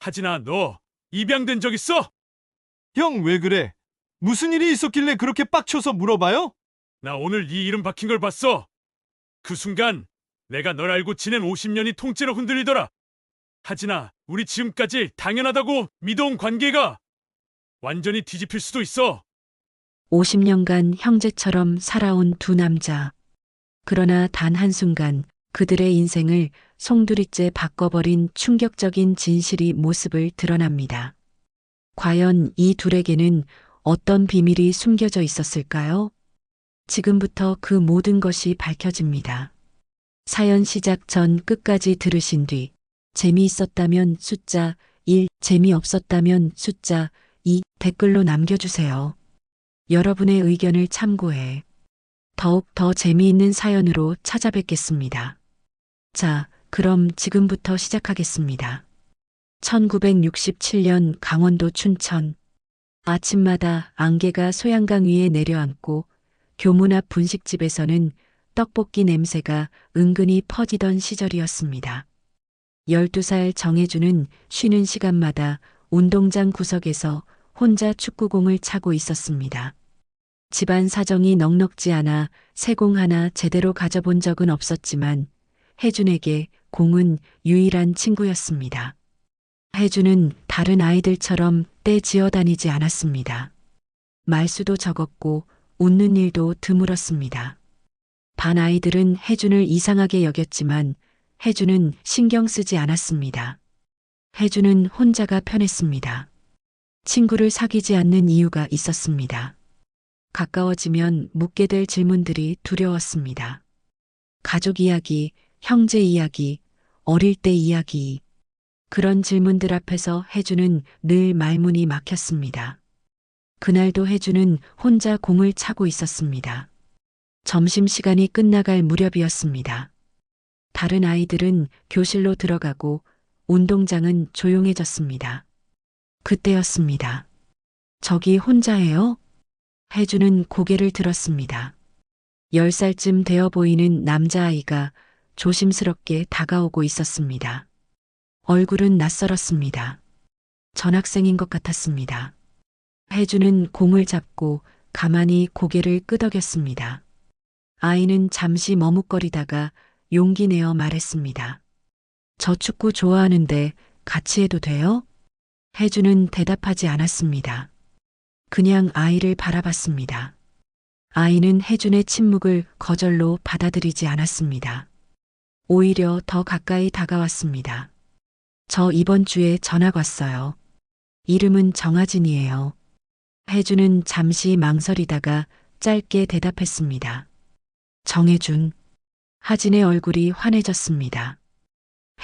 하진아, 너 입양된 적 있어? 형, 왜 그래? 무슨 일이 있었길래 그렇게 빡쳐서 물어봐요? 나 오늘 네 이름 박힌 걸 봤어. 그 순간 내가 널 알고 지낸 50년이 통째로 흔들리더라. 하진아, 우리 지금까지 당연하다고 믿어온 관계가 완전히 뒤집힐 수도 있어. 50년간 형제처럼 살아온 두 남자. 그러나 단 한순간 그들의 인생을 송두리째 바꿔버린 충격적인 진실이 모습을 드러납니다. 과연 이 둘에게는 어떤 비밀이 숨겨져 있었을까요? 지금부터 그 모든 것이 밝혀집니다. 사연 시작 전 끝까지 들으신 뒤 재미있었다면 숫자 1, 재미없었다면 숫자 2 댓글로 남겨주세요. 여러분의 의견을 참고해 더욱 더 재미있는 사연으로 찾아뵙겠습니다. 자, 그럼 지금부터 시작하겠습니다. 1967년 강원도 춘천. 아침마다 안개가 소양강 위에 내려앉고 교문 앞 분식집에서는 떡볶이 냄새가 은근히 퍼지던 시절이었습니다. 12살 정혜주는 쉬는 시간마다 운동장 구석에서 혼자 축구공을 차고 있었습니다. 집안 사정이 넉넉지 않아 새 공 하나 제대로 가져본 적은 없었지만 혜준에게 공은 유일한 친구였습니다. 혜준은 다른 아이들처럼 떼지어 다니지 않았습니다. 말수도 적었고 웃는 일도 드물었습니다. 반 아이들은 혜준을 이상하게 여겼지만 혜준은 신경 쓰지 않았습니다. 혜준은 혼자가 편했습니다. 친구를 사귀지 않는 이유가 있었습니다. 가까워지면 묻게 될 질문들이 두려웠습니다. 가족 이야기, 형제 이야기, 어릴 때 이야기. 그런 질문들 앞에서 혜주는 늘 말문이 막혔습니다. 그날도 혜주는 혼자 공을 차고 있었습니다. 점심시간이 끝나갈 무렵이었습니다. 다른 아이들은 교실로 들어가고 운동장은 조용해졌습니다. 그때였습니다. 저기 혼자예요? 혜주는 고개를 들었습니다. 10살쯤 되어 보이는 남자아이가 조심스럽게 다가오고 있었습니다. 얼굴은 낯설었습니다. 전학생인 것 같았습니다. 혜주는 공을 잡고 가만히 고개를 끄덕였습니다. 아이는 잠시 머뭇거리다가 용기 내어 말했습니다. 저 축구 좋아하는데 같이 해도 돼요? 혜주는 대답하지 않았습니다. 그냥 아이를 바라봤습니다. 아이는 혜준의 침묵을 거절로 받아들이지 않았습니다. 오히려 더 가까이 다가왔습니다. 저 이번 주에 전학 왔어요. 이름은 정하진이에요. 혜준은 잠시 망설이다가 짧게 대답했습니다. 정혜준. 하진의 얼굴이 환해졌습니다.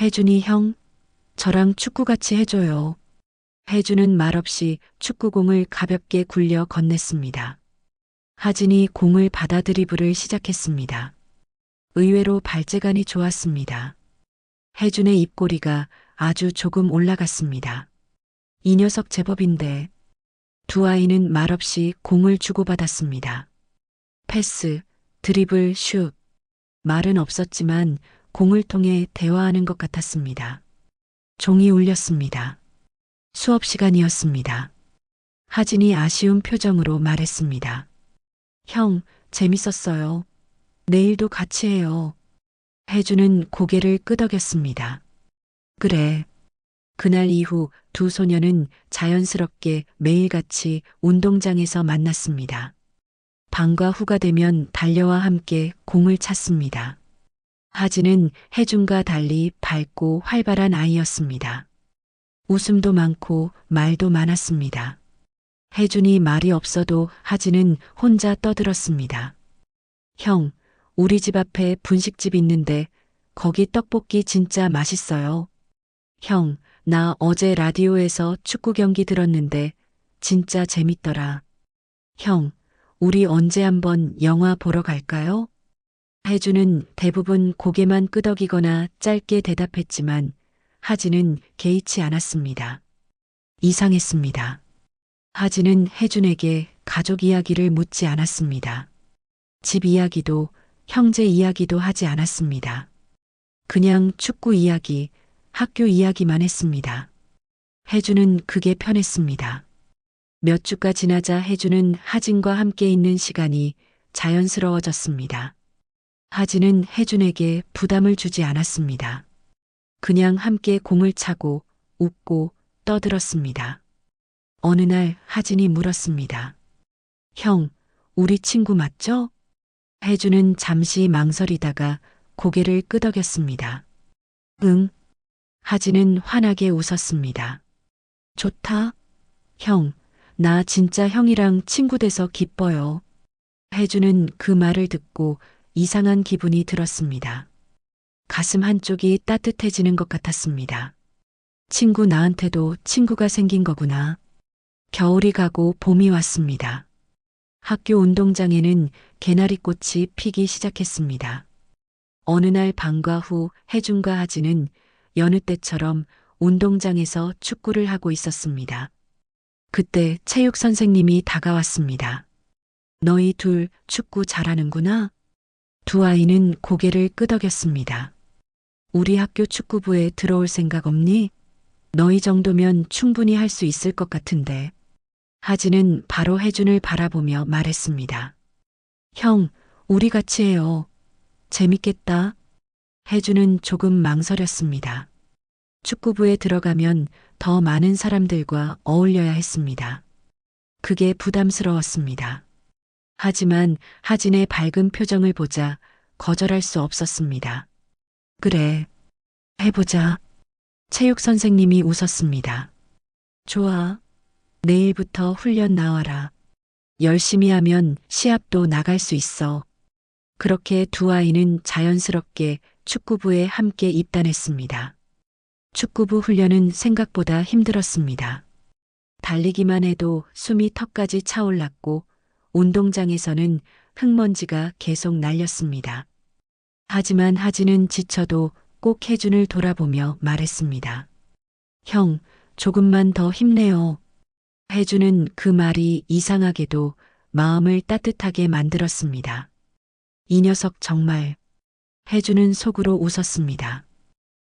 혜준이 형, 저랑 축구 같이 해줘요. 혜준은 말없이 축구공을 가볍게 굴려 건넸습니다. 하진이 공을 받아 드리블을 시작했습니다. 의외로 발재간이 좋았습니다. 혜준의 입꼬리가 아주 조금 올라갔습니다. 이 녀석 제법인데. 두 아이는 말없이 공을 주고받았습니다. 패스, 드리블, 슛. 말은 없었지만 공을 통해 대화하는 것 같았습니다. 종이 울렸습니다. 수업 시간이었습니다. 하진이 아쉬운 표정으로 말했습니다. 형, 재밌었어요. 내일도 같이 해요. 혜주는 고개를 끄덕였습니다. 그래. 그날 이후 두 소녀는 자연스럽게 매일같이 운동장에서 만났습니다. 방과 후가 되면 달려와 함께 공을 찼습니다. 하진은 혜준과 달리 밝고 활발한 아이였습니다. 웃음도 많고 말도 많았습니다. 혜준이 말이 없어도 하진은 혼자 떠들었습니다. 형, 우리 집 앞에 분식집 있는데 거기 떡볶이 진짜 맛있어요. 형, 나 어제 라디오에서 축구 경기 들었는데 진짜 재밌더라. 형, 우리 언제 한번 영화 보러 갈까요? 혜주는 대부분 고개만 끄덕이거나 짧게 대답했지만 하진은 개의치 않았습니다. 이상했습니다. 하진은 혜준에게 가족 이야기를 묻지 않았습니다. 집 이야기도 형제 이야기도 하지 않았습니다. 그냥 축구 이야기, 학교 이야기만 했습니다. 혜주는 그게 편했습니다. 몇 주가 지나자 혜주는 하진과 함께 있는 시간이 자연스러워졌습니다. 하진은 혜준에게 부담을 주지 않았습니다. 그냥 함께 공을 차고 웃고 떠들었습니다. 어느 날 하진이 물었습니다. 형, 우리 친구 맞죠? 혜주는 잠시 망설이다가 고개를 끄덕였습니다. 응. 하진은 환하게 웃었습니다. 좋다. 형, 나 진짜 형이랑 친구 돼서 기뻐요. 혜주는 그 말을 듣고 이상한 기분이 들었습니다. 가슴 한쪽이 따뜻해지는 것 같았습니다. 친구 나한테도 친구가 생긴 거구나. 겨울이 가고 봄이 왔습니다. 학교 운동장에는 개나리꽃이 피기 시작했습니다. 어느 날 방과 후 혜준과 하진은 여느 때처럼 운동장에서 축구를 하고 있었습니다. 그때 체육 선생님이 다가왔습니다. 너희 둘 축구 잘하는구나. 두 아이는 고개를 끄덕였습니다. 우리 학교 축구부에 들어올 생각 없니? 너희 정도면 충분히 할 수 있을 것 같은데. 하진은 바로 혜준을 바라보며 말했습니다. 형, 우리 같이 해요. 재밌겠다. 혜준은 조금 망설였습니다. 축구부에 들어가면 더 많은 사람들과 어울려야 했습니다. 그게 부담스러웠습니다. 하지만 하진의 밝은 표정을 보자 거절할 수 없었습니다. 그래, 해보자. 체육 선생님이 웃었습니다. 좋아. 내일부터 훈련 나와라. 열심히 하면 시합도 나갈 수 있어. 그렇게 두 아이는 자연스럽게 축구부에 함께 입단했습니다. 축구부 훈련은 생각보다 힘들었습니다. 달리기만 해도 숨이 턱까지 차올랐고 운동장에서는 흙먼지가 계속 날렸습니다. 하지만 하진은 지쳐도 꼭 혜준을 돌아보며 말했습니다. 형, 조금만 더 힘내요. 혜준은 그 말이 이상하게도 마음을 따뜻하게 만들었습니다. 이 녀석 정말. 혜준은 속으로 웃었습니다.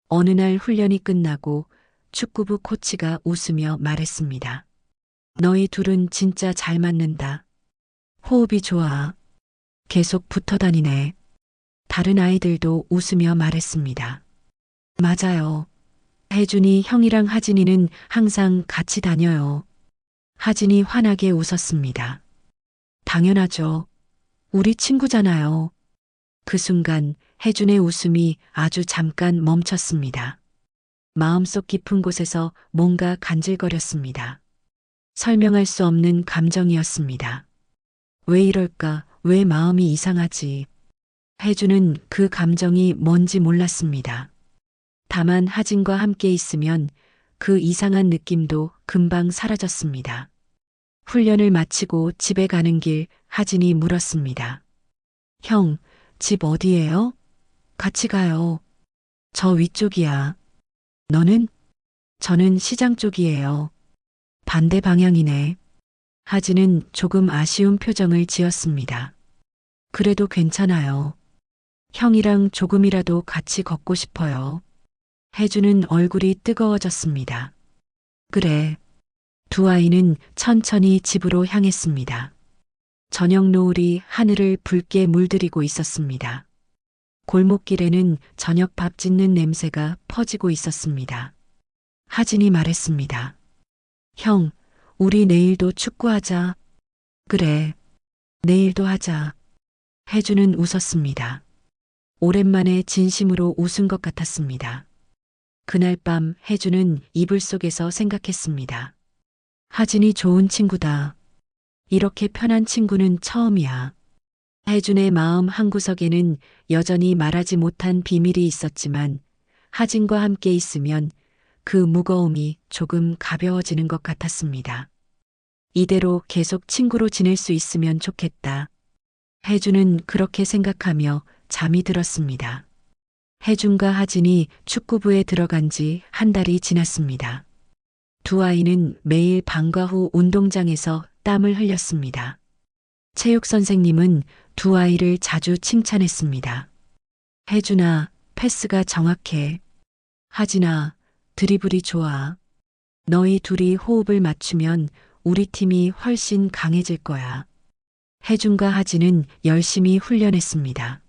어느 날 훈련이 끝나고 축구부 코치가 웃으며 말했습니다. 너희 둘은 진짜 잘 맞는다. 호흡이 좋아. 계속 붙어 다니네. 다른 아이들도 웃으며 말했습니다. 맞아요. 혜준이 형이랑 하진이는 항상 같이 다녀요. 하진이 환하게 웃었습니다. 당연하죠. 우리 친구잖아요. 그 순간 혜준의 웃음이 아주 잠깐 멈췄습니다. 마음속 깊은 곳에서 뭔가 간질거렸습니다. 설명할 수 없는 감정이었습니다. 왜 이럴까? 왜 마음이 이상하지? 혜준은 그 감정이 뭔지 몰랐습니다. 다만 하진과 함께 있으면 그 이상한 느낌도 금방 사라졌습니다. 훈련을 마치고 집에 가는 길 하진이 물었습니다. 형, 집 어디예요? 같이 가요. 저 위쪽이야. 너는? 저는 시장 쪽이에요. 반대 방향이네. 하진은 조금 아쉬운 표정을 지었습니다. 그래도 괜찮아요. 형이랑 조금이라도 같이 걷고 싶어요. 혜주는 얼굴이 뜨거워졌습니다. 그래. 두 아이는 천천히 집으로 향했습니다. 저녁 노을이 하늘을 붉게 물들이고 있었습니다. 골목길에는 저녁 밥 짓는 냄새가 퍼지고 있었습니다. 하진이 말했습니다. 형, 우리 내일도 축구하자. 그래, 내일도 하자. 혜주는 웃었습니다. 오랜만에 진심으로 웃은 것 같았습니다. 그날 밤 혜주는 이불 속에서 생각했습니다. 하진이 좋은 친구다. 이렇게 편한 친구는 처음이야. 혜준의 마음 한구석에는 여전히 말하지 못한 비밀이 있었지만 하진과 함께 있으면 그 무거움이 조금 가벼워지는 것 같았습니다. 이대로 계속 친구로 지낼 수 있으면 좋겠다. 혜준은 그렇게 생각하며 잠이 들었습니다. 혜준과 하진이 축구부에 들어간 지 한 달이 지났습니다. 두 아이는 매일 방과 후 운동장에서 땀을 흘렸습니다. 체육 선생님은 두 아이를 자주 칭찬했습니다. 혜준아, 패스가 정확해. 하진아, 드리블이 좋아. 너희 둘이 호흡을 맞추면 우리 팀이 훨씬 강해질 거야. 혜준과 하진은 열심히 훈련했습니다.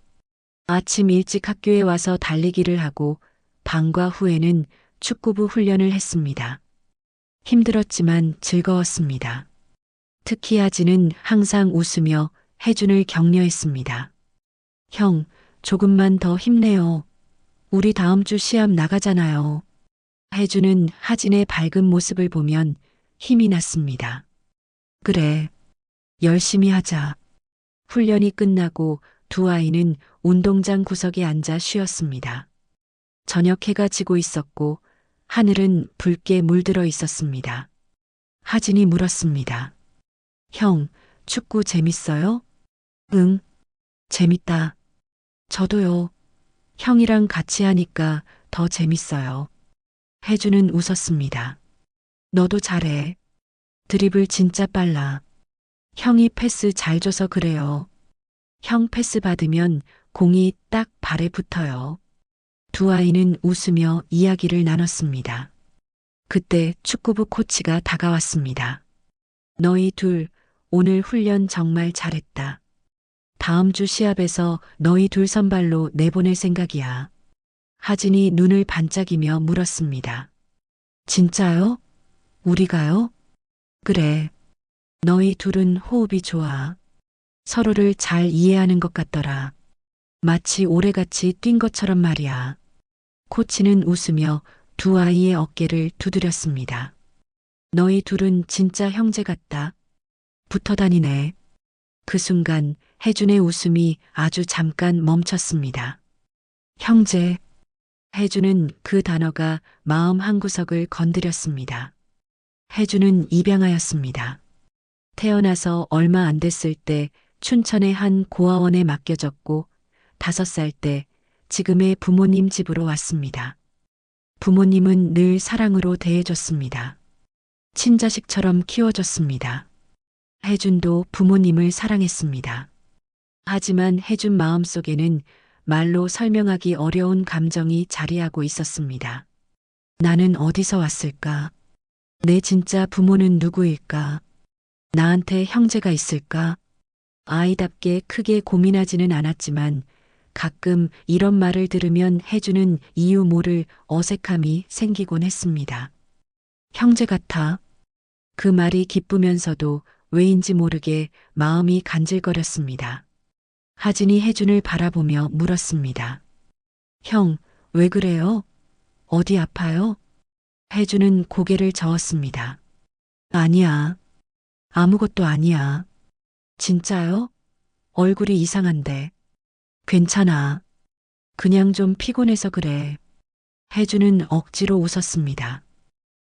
아침 일찍 학교에 와서 달리기를 하고 방과 후에는 축구부 훈련을 했습니다. 힘들었지만 즐거웠습니다. 특히 하진은 항상 웃으며 혜준을 격려했습니다. 형, 조금만 더 힘내요. 우리 다음 주 시합 나가잖아요. 혜준은 하진의 밝은 모습을 보면 힘이 났습니다. 그래, 열심히 하자. 훈련이 끝나고 두 아이는 운동장 구석에 앉아 쉬었습니다. 저녁 해가 지고 있었고 하늘은 붉게 물들어 있었습니다. 하진이 물었습니다. 형, 축구 재밌어요? 응, 재밌다. 저도요. 형이랑 같이 하니까 더 재밌어요. 혜주는 웃었습니다. 너도 잘해. 드리블 진짜 빨라. 형이 패스 잘 줘서 그래요. 형 패스 받으면 공이 딱 발에 붙어요. 두 아이는 웃으며 이야기를 나눴습니다. 그때 축구부 코치가 다가왔습니다. 너희 둘 오늘 훈련 정말 잘했다. 다음 주 시합에서 너희 둘 선발로 내보낼 생각이야. 하진이 눈을 반짝이며 물었습니다. 진짜요? 우리가요? 그래. 너희 둘은 호흡이 좋아. 서로를 잘 이해하는 것 같더라. 마치 오래같이 뛴 것처럼 말이야. 코치는 웃으며 두 아이의 어깨를 두드렸습니다. 너희 둘은 진짜 형제 같다. 붙어 다니네. 그 순간 혜준의 웃음이 아주 잠깐 멈췄습니다. 형제. 혜준은 그 단어가 마음 한구석을 건드렸습니다. 혜준은 입양하였습니다. 태어나서 얼마 안 됐을 때 춘천의 한 고아원에 맡겨졌고 5살 때 지금의 부모님 집으로 왔습니다. 부모님은 늘 사랑으로 대해줬습니다. 친자식처럼 키워줬습니다. 혜준도 부모님을 사랑했습니다. 하지만 혜준 마음속에는 말로 설명하기 어려운 감정이 자리하고 있었습니다. 나는 어디서 왔을까? 내 진짜 부모는 누구일까? 나한테 형제가 있을까? 아이답게 크게 고민하지는 않았지만 가끔 이런 말을 들으면 혜주는 이유 모를 어색함이 생기곤 했습니다. 형제 같아. 그 말이 기쁘면서도 왜인지 모르게 마음이 간질거렸습니다. 하진이 혜준을 바라보며 물었습니다. 형, 왜 그래요? 어디 아파요? 혜준은 고개를 저었습니다. 아니야. 아무것도 아니야. 진짜요? 얼굴이 이상한데. 괜찮아. 그냥 좀 피곤해서 그래. 혜준은 억지로 웃었습니다.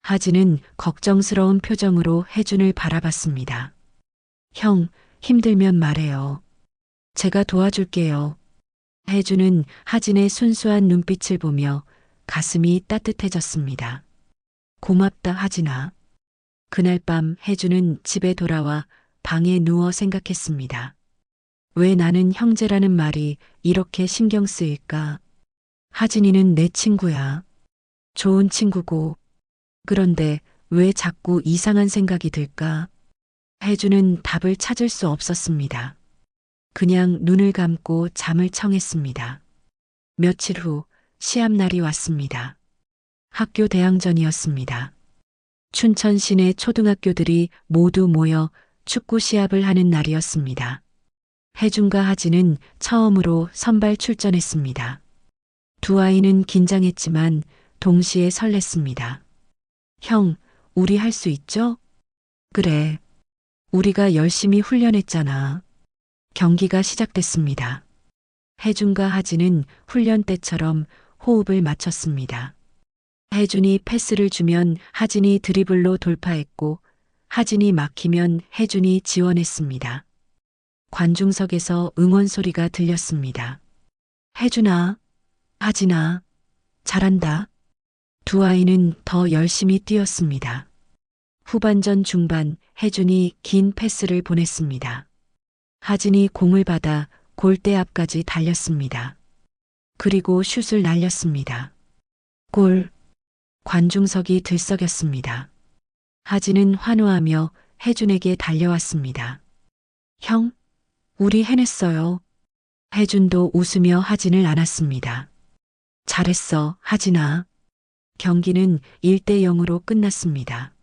하진은 걱정스러운 표정으로 혜준을 바라봤습니다. 형, 힘들면 말해요. 제가 도와줄게요. 혜준은 하진의 순수한 눈빛을 보며 가슴이 따뜻해졌습니다. 고맙다, 하진아. 그날 밤 혜준은 집에 돌아와 방에 누워 생각했습니다. 왜 나는 형제라는 말이 이렇게 신경 쓰일까? 하진이는 내 친구야. 좋은 친구고. 그런데 왜 자꾸 이상한 생각이 들까? 혜준은 답을 찾을 수 없었습니다. 그냥 눈을 감고 잠을 청했습니다. 며칠 후 시합날이 왔습니다. 학교 대항전이었습니다. 춘천 시내 초등학교들이 모두 모여 축구 시합을 하는 날이었습니다. 혜준과 하진은 처음으로 선발 출전했습니다. 두 아이는 긴장했지만 동시에 설렜습니다. 형, 우리 할 수 있죠? 그래. 우리가 열심히 훈련했잖아. 경기가 시작됐습니다. 혜준과 하진은 훈련 때처럼 호흡을 맞췄습니다. 혜준이 패스를 주면 하진이 드리블로 돌파했고 하진이 막히면 혜준이 지원했습니다. 관중석에서 응원 소리가 들렸습니다. 혜준아, 하진아, 잘한다. 두 아이는 더 열심히 뛰었습니다. 후반전 중반 혜준이 긴 패스를 보냈습니다. 하진이 공을 받아 골대 앞까지 달렸습니다. 그리고 슛을 날렸습니다. 골. 관중석이 들썩였습니다. 하진은 환호하며 혜준에게 달려왔습니다. 형, 우리 해냈어요. 혜준도 웃으며 하진을 안았습니다. 잘했어, 하진아. 경기는 1대 0으로 끝났습니다.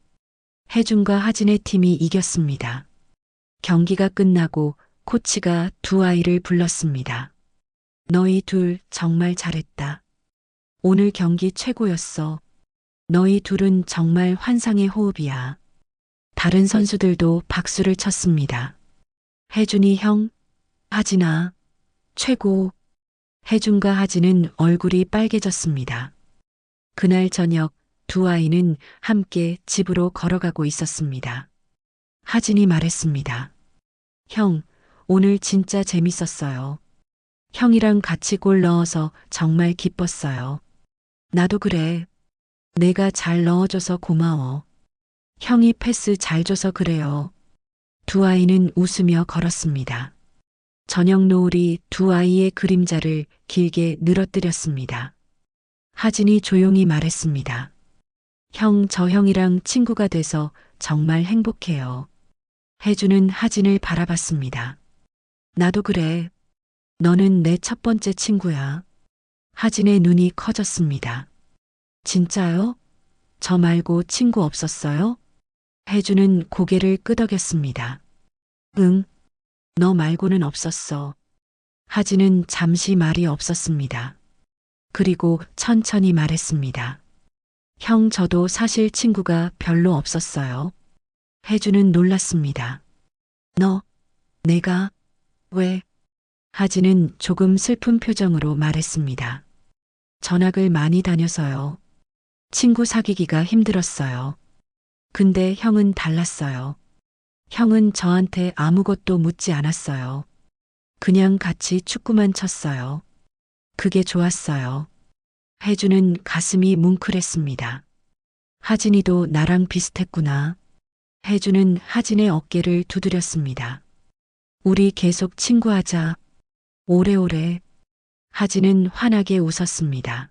혜준과 하진의 팀이 이겼습니다. 경기가 끝나고 코치가 두 아이를 불렀습니다. 너희 둘 정말 잘했다. 오늘 경기 최고였어. 너희 둘은 정말 환상의 호흡이야. 다른 선수들도 박수를 쳤습니다. 혜준이 형, 하진아, 최고. 혜준과 하진은 얼굴이 빨개졌습니다. 그날 저녁 두 아이는 함께 집으로 걸어가고 있었습니다. 하진이 말했습니다. 형, 오늘 진짜 재밌었어요. 형이랑 같이 골 넣어서 정말 기뻤어요. 나도 그래. 내가 잘 넣어줘서 고마워. 형이 패스 잘 줘서 그래요. 두 아이는 웃으며 걸었습니다. 저녁 노을이 두 아이의 그림자를 길게 늘어뜨렸습니다. 하진이 조용히 말했습니다. 형, 저 형이랑 친구가 돼서 정말 행복해요. 혜준은 하진을 바라봤습니다. 나도 그래. 너는 내 첫 번째 친구야. 하진의 눈이 커졌습니다. 진짜요? 저 말고 친구 없었어요? 혜준은 고개를 끄덕였습니다. 응, 너 말고는 없었어. 하진은 잠시 말이 없었습니다. 그리고 천천히 말했습니다. 형, 저도 사실 친구가 별로 없었어요. 혜준은 놀랐습니다. 너, 내가, 왜? 하진은 조금 슬픈 표정으로 말했습니다. 전학을 많이 다녀서요. 친구 사귀기가 힘들었어요. 근데 형은 달랐어요. 형은 저한테 아무것도 묻지 않았어요. 그냥 같이 축구만 쳤어요. 그게 좋았어요. 혜준은 가슴이 뭉클했습니다. 하진이도 나랑 비슷했구나. 혜준은 하진의 어깨를 두드렸습니다. 우리 계속 친구하자. 오래오래. 하진은 환하게 웃었습니다.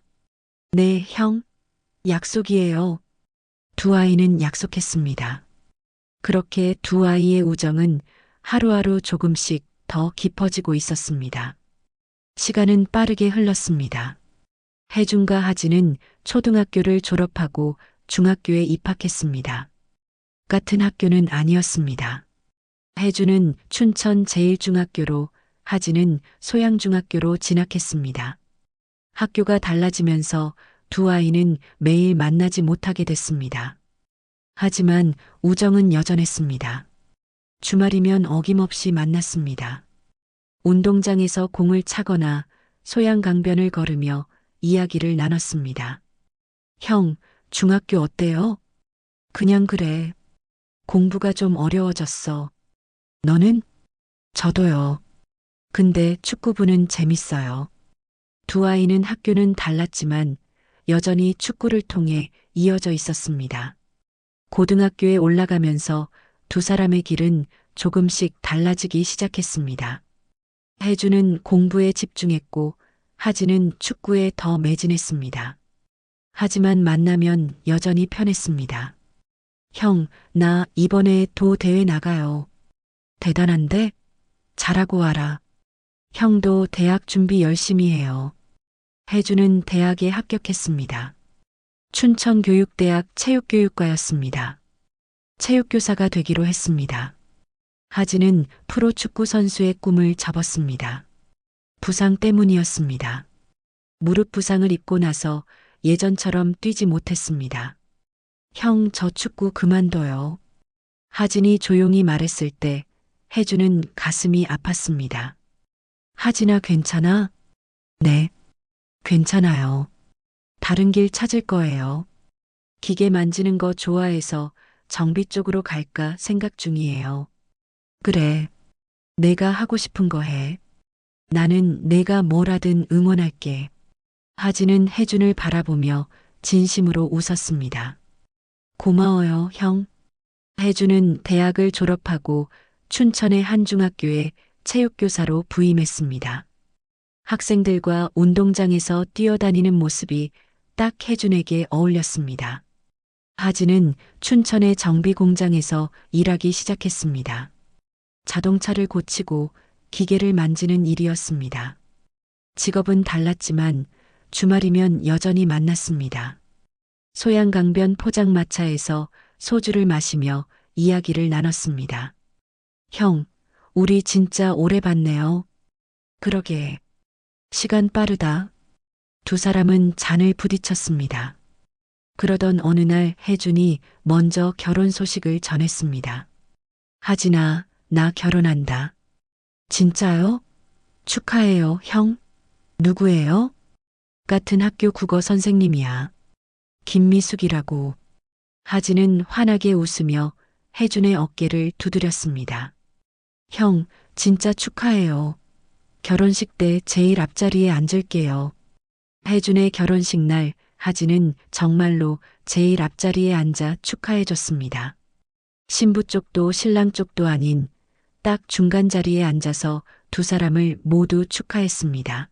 네, 형. 약속이에요. 두 아이는 약속했습니다. 그렇게 두 아이의 우정은 하루하루 조금씩 더 깊어지고 있었습니다. 시간은 빠르게 흘렀습니다. 혜준과 하진은 초등학교를 졸업하고 중학교에 입학했습니다. 같은 학교는 아니었습니다. 혜준은 춘천 제1중학교로, 하진은 소양중학교로 진학했습니다. 학교가 달라지면서 두 아이는 매일 만나지 못하게 됐습니다. 하지만 우정은 여전했습니다. 주말이면 어김없이 만났습니다. 운동장에서 공을 차거나 소양강변을 걸으며 이야기를 나눴습니다. 형, 중학교 어때요? 그냥 그래. 공부가 좀 어려워졌어. 너는? 저도요. 근데 축구부는 재밌어요. 두 아이는 학교는 달랐지만 여전히 축구를 통해 이어져 있었습니다. 고등학교에 올라가면서 두 사람의 길은 조금씩 달라지기 시작했습니다. 혜준은 공부에 집중했고 하진은 축구에 더 매진했습니다. 하지만 만나면 여전히 편했습니다. 형, 나 이번에 도 대회 나가요. 대단한데? 잘하고 와라. 형도 대학 준비 열심히 해요. 혜준은 대학에 합격했습니다. 춘천교육대학 체육교육과였습니다. 체육교사가 되기로 했습니다. 하진은 프로축구 선수의 꿈을 접었습니다. 부상 때문이었습니다. 무릎 부상을 입고 나서 예전처럼 뛰지 못했습니다. 형, 저 축구 그만둬요. 하진이 조용히 말했을 때 혜준은 가슴이 아팠습니다. 하진아, 괜찮아? 네, 괜찮아요. 다른 길 찾을 거예요. 기계 만지는 거 좋아해서 정비 쪽으로 갈까 생각 중이에요. 그래, 내가 하고 싶은 거 해. 나는 내가 뭘 하든 응원할게. 하진은 혜준을 바라보며 진심으로 웃었습니다. 고마워요, 형. 혜준은 대학을 졸업하고 춘천의 한 중학교에 체육교사로 부임했습니다. 학생들과 운동장에서 뛰어다니는 모습이 딱 혜준에게 어울렸습니다. 하진은 춘천의 정비 공장에서 일하기 시작했습니다. 자동차를 고치고 기계를 만지는 일이었습니다. 직업은 달랐지만 주말이면 여전히 만났습니다. 소양강변 포장마차에서 소주를 마시며 이야기를 나눴습니다. 형, 우리 진짜 오래 봤네요. 그러게. 시간 빠르다. 두 사람은 잔을 부딪혔습니다. 그러던 어느 날 혜준이 먼저 결혼 소식을 전했습니다. 하진아, 나 결혼한다. 진짜요? 축하해요, 형. 누구예요? 같은 학교 국어 선생님이야. 김미숙이라고. 하진은 환하게 웃으며 혜준의 어깨를 두드렸습니다. 형, 진짜 축하해요. 결혼식 때 제일 앞자리에 앉을게요. 혜준의 결혼식 날 하진은 정말로 제일 앞자리에 앉아 축하해줬습니다. 신부 쪽도 신랑 쪽도 아닌 딱 중간 자리에 앉아서 두 사람을 모두 축하했습니다.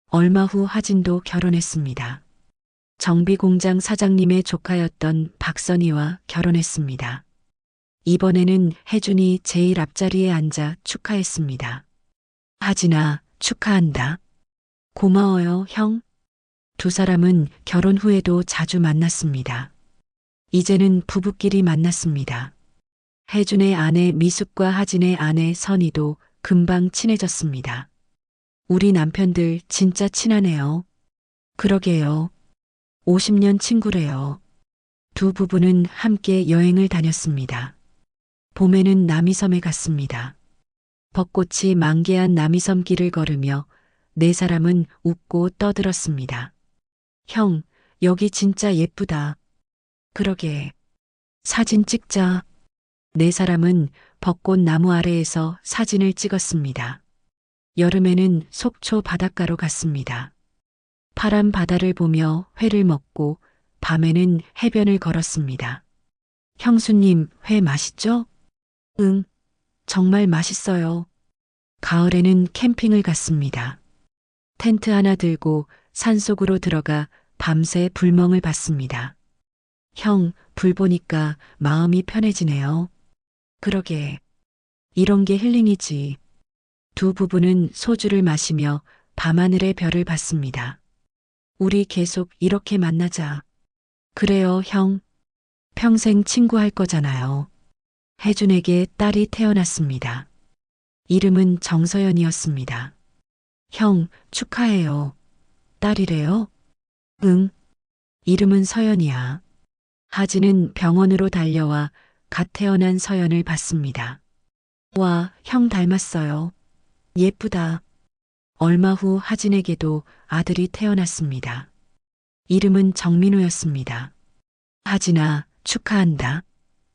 얼마 후 하진도 결혼했습니다. 정비공장 사장님의 조카였던 박선희와 결혼했습니다. 이번에는 혜준이 제일 앞자리에 앉아 축하했습니다. 하진아, 축하한다. 고마워요, 형. 두 사람은 결혼 후에도 자주 만났습니다. 이제는 부부끼리 만났습니다. 혜준의 아내 미숙과 하진의 아내 선희도 금방 친해졌습니다. 우리 남편들 진짜 친하네요. 그러게요. 50년 친구래요. 두 부부는 함께 여행을 다녔습니다. 봄에는 남이섬에 갔습니다. 벚꽃이 만개한 남이섬 길을 걸으며 네 사람은 웃고 떠들었습니다. 형, 여기 진짜 예쁘다. 그러게. 사진 찍자. 네 사람은 벚꽃 나무 아래에서 사진을 찍었습니다. 여름에는 속초 바닷가로 갔습니다. 파란 바다를 보며 회를 먹고 밤에는 해변을 걸었습니다. 형수님, 회 맛있죠? 응, 정말 맛있어요. 가을에는 캠핑을 갔습니다. 텐트 하나 들고 산속으로 들어가 밤새 불멍을 봤습니다. 형, 불 보니까 마음이 편해지네요. 그러게. 이런 게 힐링이지. 두 부부는 소주를 마시며 밤하늘의 별을 봤습니다. 우리 계속 이렇게 만나자. 그래요, 형. 평생 친구할 거잖아요. 혜준에게 딸이 태어났습니다. 이름은 정서연이었습니다. 형, 축하해요. 딸이래요? 응. 이름은 서연이야. 하진은 병원으로 달려와 갓 태어난 서연을 봤습니다. 와, 형 닮았어요. 예쁘다. 얼마 후 하진에게도 아들이 태어났습니다. 이름은 정민우였습니다. 하진아, 축하한다.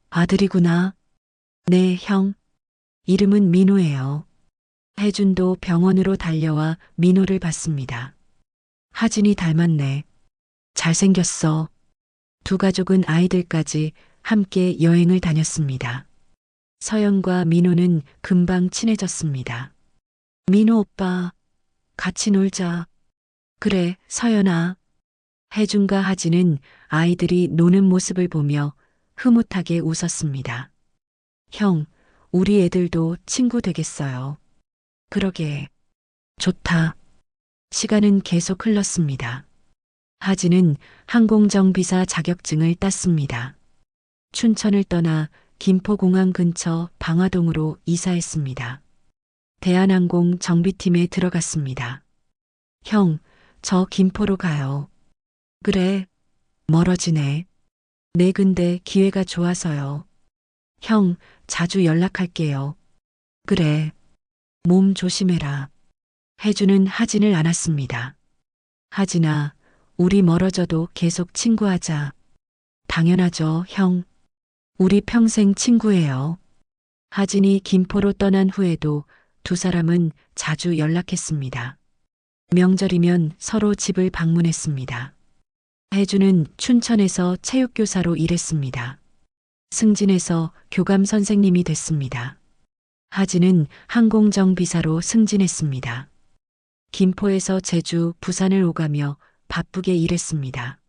아들이구나. 네, 형. 이름은 민우예요. 혜준도 병원으로 달려와 민우를 봤습니다. 하진이 닮았네. 잘생겼어. 두 가족은 아이들까지 함께 여행을 다녔습니다. 서연과 민우는 금방 친해졌습니다. 민우 오빠, 같이 놀자. 그래, 서연아. 혜준과 하진은 아이들이 노는 모습을 보며 흐뭇하게 웃었습니다. 형, 우리 애들도 친구 되겠어요. 그러게. 좋다. 시간은 계속 흘렀습니다. 하진은 항공정비사 자격증을 땄습니다. 춘천을 떠나 김포공항 근처 방화동으로 이사했습니다. 대한항공 정비팀에 들어갔습니다. 형, 저 김포로 가요. 그래. 멀어지네. 네, 근데 기회가 좋아서요. 형, 자주 연락할게요. 그래. 몸 조심해라. 혜주는 하진을 안았습니다. 하진아, 우리 멀어져도 계속 친구하자. 당연하죠, 형. 우리 평생 친구예요. 하진이 김포로 떠난 후에도 두 사람은 자주 연락했습니다. 명절이면 서로 집을 방문했습니다. 혜주는 춘천에서 체육교사로 일했습니다. 승진해서 교감 선생님이 됐습니다. 하진은 항공정비사로 승진했습니다. 김포에서 제주, 부산을 오가며 바쁘게 일했습니다.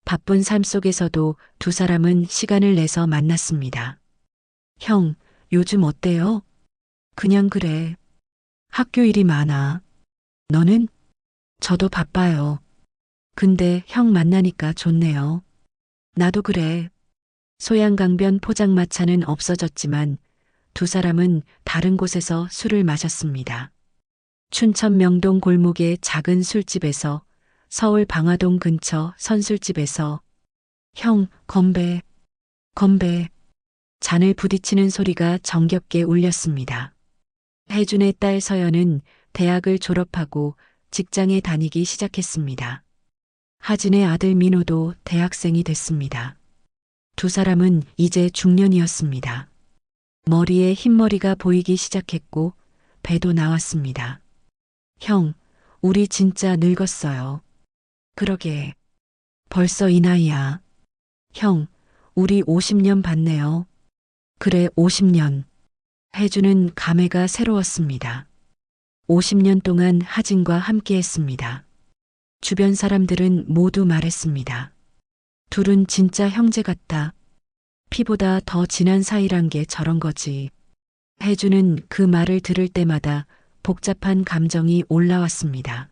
바쁜 삶 속에서도 두 사람은 시간을 내서 만났습니다. 형, 요즘 어때요? 그냥 그래. 학교 일이 많아. 너는? 저도 바빠요. 근데 형 만나니까 좋네요. 나도 그래. 소양강변 포장마차는 없어졌지만 두 사람은 다른 곳에서 술을 마셨습니다. 춘천 명동 골목의 작은 술집에서, 서울 방화동 근처 선술집에서. 형, 건배, 건배. 잔을 부딪히는 소리가 정겹게 울렸습니다. 혜준의 딸 서연은 대학을 졸업하고 직장에 다니기 시작했습니다. 하진의 아들 민호도 대학생이 됐습니다. 두 사람은 이제 중년이었습니다. 머리에 흰머리가 보이기 시작했고 배도 나왔습니다. 형, 우리 진짜 늙었어요. 그러게. 벌써 이 나이야. 형, 우리 50년 봤네요. 그래, 50년. 혜주는 감회가 새로웠습니다. 50년 동안 하진과 함께했습니다. 주변 사람들은 모두 말했습니다. 둘은 진짜 형제 같다. 피보다 더 진한 사이란 게 저런 거지. 혜주는 그 말을 들을 때마다 복잡한 감정이 올라왔습니다.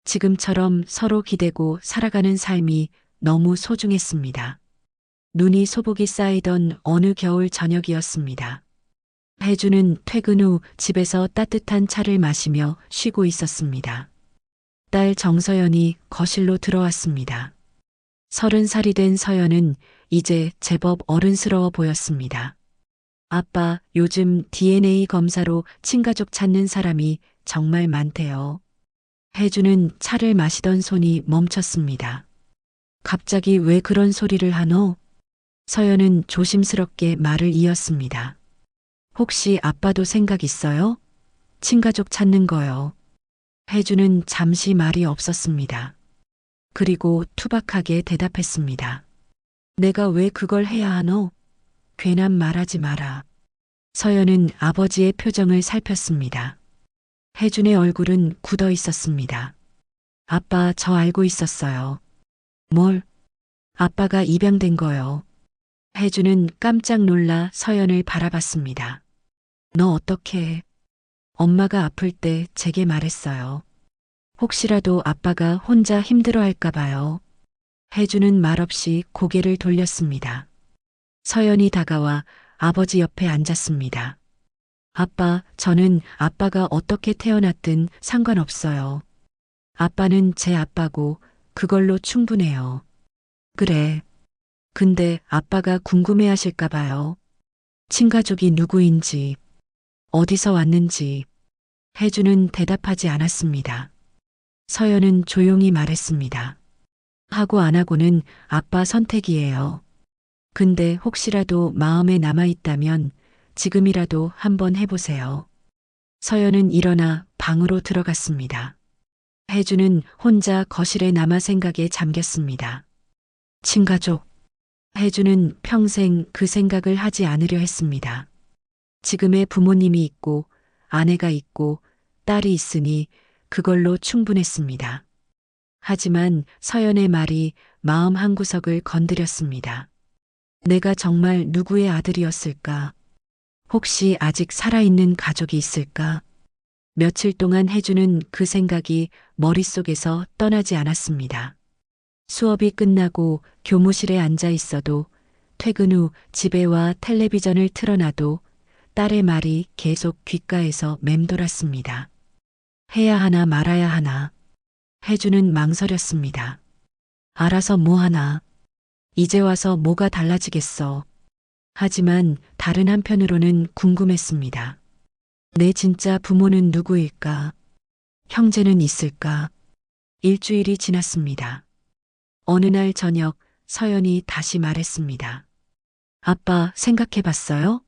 지금처럼 서로 기대고 살아가는 삶이 너무 소중했습니다. 눈이 소복이 쌓이던 어느 겨울 저녁이었습니다. 혜주는 퇴근 후 집에서 따뜻한 차를 마시며 쉬고 있었습니다. 딸 정서연이 거실로 들어왔습니다. 30살이 된 서연은 이제 제법 어른스러워 보였습니다. 아빠, 요즘 DNA 검사로 친가족 찾는 사람이 정말 많대요. 혜주는 차를 마시던 손이 멈췄습니다. 갑자기 왜 그런 소리를 하노? 서연은 조심스럽게 말을 이었습니다. 혹시 아빠도 생각 있어요? 친가족 찾는 거요. 혜주는 잠시 말이 없었습니다. 그리고 투박하게 대답했습니다. 내가 왜 그걸 해야 하노? 괜한 말하지 마라. 서연은 아버지의 표정을 살폈습니다. 혜준의 얼굴은 굳어 있었습니다. 아빠, 저 알고 있었어요. 뭘? 아빠가 입양된 거요. 혜준은 깜짝 놀라 서연을 바라봤습니다. 너 어떻게 해? 엄마가 아플 때 제게 말했어요. 혹시라도 아빠가 혼자 힘들어할까 봐요. 혜준은 말없이 고개를 돌렸습니다. 서연이 다가와 아버지 옆에 앉았습니다. 아빠, 저는 아빠가 어떻게 태어났든 상관없어요. 아빠는 제 아빠고 그걸로 충분해요. 그래. 근데 아빠가 궁금해하실까 봐요. 친가족이 누구인지, 어디서 왔는지. 혜주는 대답하지 않았습니다. 서연은 조용히 말했습니다. 하고 안 하고는 아빠 선택이에요. 근데 혹시라도 마음에 남아있다면 지금이라도 한번 해보세요. 서연은 일어나 방으로 들어갔습니다. 혜주는 혼자 거실에 남아 생각에 잠겼습니다. 친가족. 혜주는 평생 그 생각을 하지 않으려 했습니다. 지금의 부모님이 있고 아내가 있고 딸이 있으니 그걸로 충분했습니다. 하지만 서연의 말이 마음 한구석을 건드렸습니다. 내가 정말 누구의 아들이었을까? 혹시 아직 살아있는 가족이 있을까? 며칠 동안 혜주는 그 생각이 머릿속에서 떠나지 않았습니다. 수업이 끝나고 교무실에 앉아 있어도, 퇴근 후 집에 와 텔레비전을 틀어놔도 딸의 말이 계속 귓가에서 맴돌았습니다. 해야 하나 말아야 하나. 혜주는 망설였습니다. 알아서 뭐 하나. 이제 와서 뭐가 달라지겠어. 하지만 다른 한편으로는 궁금했습니다. 내 진짜 부모는 누구일까? 형제는 있을까? 일주일이 지났습니다. 어느 날 저녁 서연이 다시 말했습니다. 아빠, 생각해봤어요?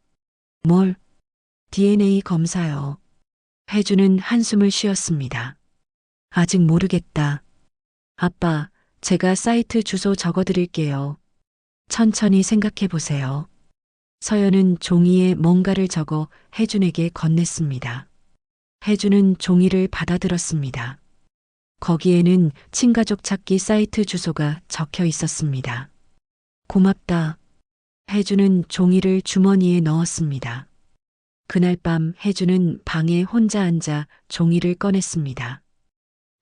뭘? DNA 검사요. 혜주는 한숨을 쉬었습니다. 아직 모르겠다. 아빠, 제가 사이트 주소 적어드릴게요. 천천히 생각해보세요. 서연은 종이에 뭔가를 적어 혜준에게 건넸습니다. 혜준은 종이를 받아들었습니다. 거기에는 친가족 찾기 사이트 주소가 적혀 있었습니다. 고맙다. 혜주는 종이를 주머니에 넣었습니다. 그날 밤 혜주는 방에 혼자 앉아 종이를 꺼냈습니다.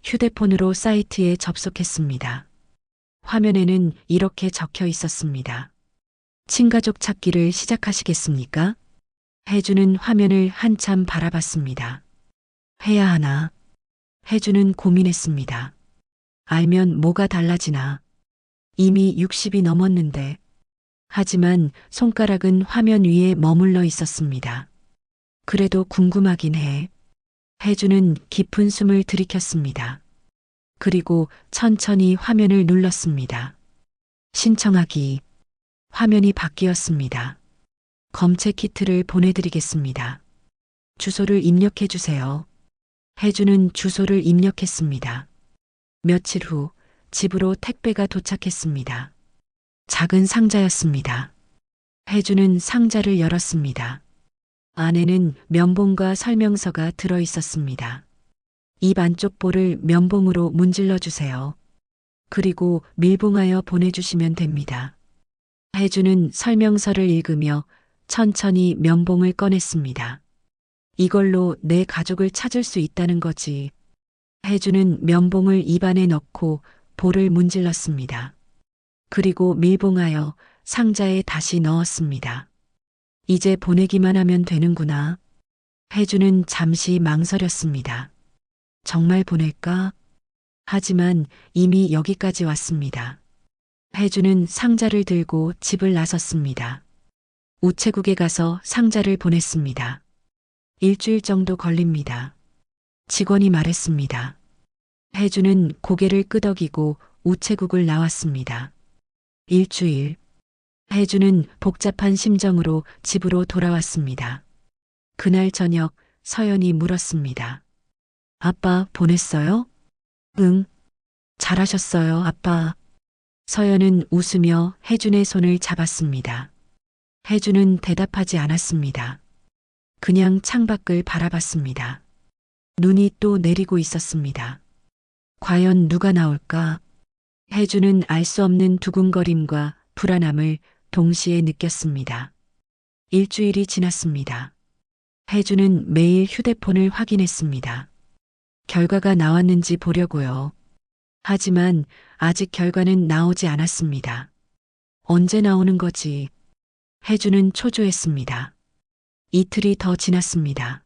휴대폰으로 사이트에 접속했습니다. 화면에는 이렇게 적혀 있었습니다. 친가족 찾기를 시작하시겠습니까? 혜주는 화면을 한참 바라봤습니다. 해야 하나? 혜주는 고민했습니다. 알면 뭐가 달라지나? 이미 60이 넘었는데. 하지만 손가락은 화면 위에 머물러 있었습니다. 그래도 궁금하긴 해. 혜주는 깊은 숨을 들이켰습니다. 그리고 천천히 화면을 눌렀습니다. 신청하기. 화면이 바뀌었습니다. 검체 키트를 보내드리겠습니다. 주소를 입력해 주세요. 혜주는 주소를 입력했습니다. 며칠 후 집으로 택배가 도착했습니다. 작은 상자였습니다. 혜주는 상자를 열었습니다. 안에는 면봉과 설명서가 들어 있었습니다. 입 안쪽 볼을 면봉으로 문질러 주세요. 그리고 밀봉하여 보내주시면 됩니다. 혜주는 설명서를 읽으며 천천히 면봉을 꺼냈습니다. 이걸로 내 가족을 찾을 수 있다는 거지. 혜주는 면봉을 입안에 넣고 볼을 문질렀습니다. 그리고 밀봉하여 상자에 다시 넣었습니다. 이제 보내기만 하면 되는구나. 혜주는 잠시 망설였습니다. 정말 보낼까? 하지만 이미 여기까지 왔습니다. 혜주는 상자를 들고 집을 나섰습니다. 우체국에 가서 상자를 보냈습니다. 일주일 정도 걸립니다. 직원이 말했습니다. 혜주는 고개를 끄덕이고 우체국을 나왔습니다. 일주일. 혜주는 복잡한 심정으로 집으로 돌아왔습니다. 그날 저녁 서연이 물었습니다. 아빠 보냈어요? 응. 잘하셨어요, 아빠. 서연은 웃으며 혜준의 손을 잡았습니다. 혜준은 대답하지 않았습니다. 그냥 창밖을 바라봤습니다. 눈이 또 내리고 있었습니다. 과연 누가 나올까? 혜준은 알 수 없는 두근거림과 불안함을 동시에 느꼈습니다. 일주일이 지났습니다. 혜주는 매일 휴대폰을 확인했습니다. 결과가 나왔는지 보려고요. 하지만 아직 결과는 나오지 않았습니다. 언제 나오는 거지? 혜주는 초조했습니다. 이틀이 더 지났습니다.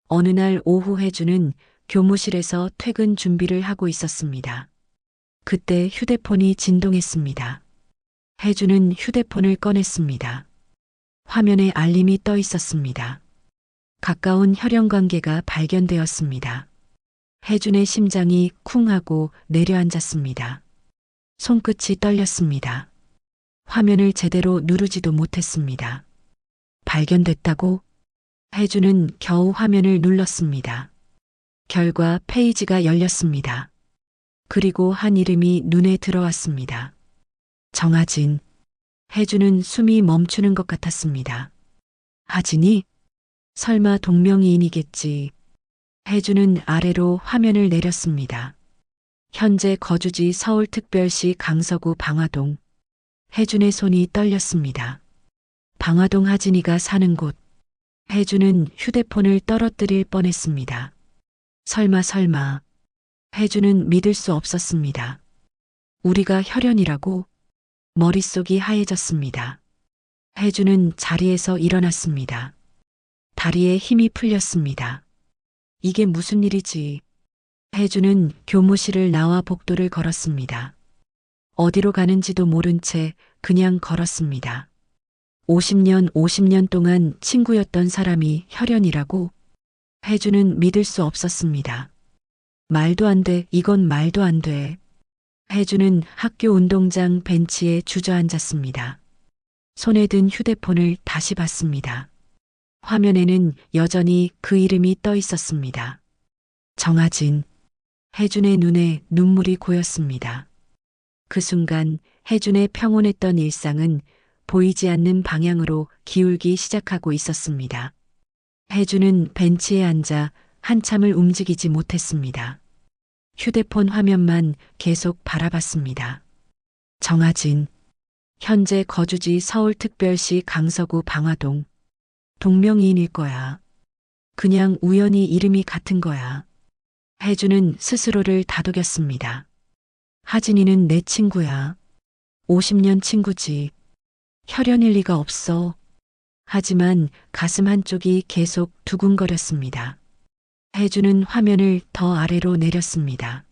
어느 날 오후 혜주는 교무실에서 퇴근 준비를 하고 있었습니다. 그때 휴대폰이 진동했습니다. 혜주는 휴대폰을 꺼냈습니다. 화면에 알림이 떠 있었습니다. 가까운 혈연 관계가 발견되었습니다. 혜준의 심장이 쿵 하고 내려앉았습니다. 손끝이 떨렸습니다. 화면을 제대로 누르지도 못했습니다. 발견됐다고? 혜준은 겨우 화면을 눌렀습니다. 결과 페이지가 열렸습니다. 그리고 한 이름이 눈에 들어왔습니다. 정하진. 혜주는 숨이 멈추는 것 같았습니다. 하진이? 설마 동명이인이겠지. 혜주는 아래로 화면을 내렸습니다. 현재 거주지 서울특별시 강서구 방화동. 혜준의 손이 떨렸습니다. 방화동 하진이가 사는 곳. 혜주는 휴대폰을 떨어뜨릴 뻔했습니다. 설마. 혜주는 믿을 수 없었습니다. 우리가 혈연이라고? 머릿속이 하얘졌습니다. 혜주는 자리에서 일어났습니다. 다리에 힘이 풀렸습니다. 이게 무슨 일이지? 혜주는 교무실을 나와 복도를 걸었습니다. 어디로 가는지도 모른 채 그냥 걸었습니다. 50년 동안 친구였던 사람이 혈연이라고? 혜주는 믿을 수 없었습니다. 말도 안 돼, 이건 말도 안 돼. 혜주는 학교 운동장 벤치에 주저앉았습니다. 손에 든 휴대폰을 다시 봤습니다. 화면에는 여전히 그 이름이 떠 있었습니다. 정하진. 혜준의 눈에 눈물이 고였습니다. 그 순간 혜준의 평온했던 일상은 보이지 않는 방향으로 기울기 시작하고 있었습니다. 혜준은 벤치에 앉아 한참을 움직이지 못했습니다. 휴대폰 화면만 계속 바라봤습니다. 정아진. 현재 거주지 서울특별시 강서구 방화동. 동명이인일 거야. 그냥 우연히 이름이 같은 거야. 혜주는 스스로를 다독였습니다. 하진이는 내 친구야. 50년 친구지. 혈연일 리가 없어. 하지만 가슴 한쪽이 계속 두근거렸습니다. 혜주는 화면을 더 아래로 내렸습니다.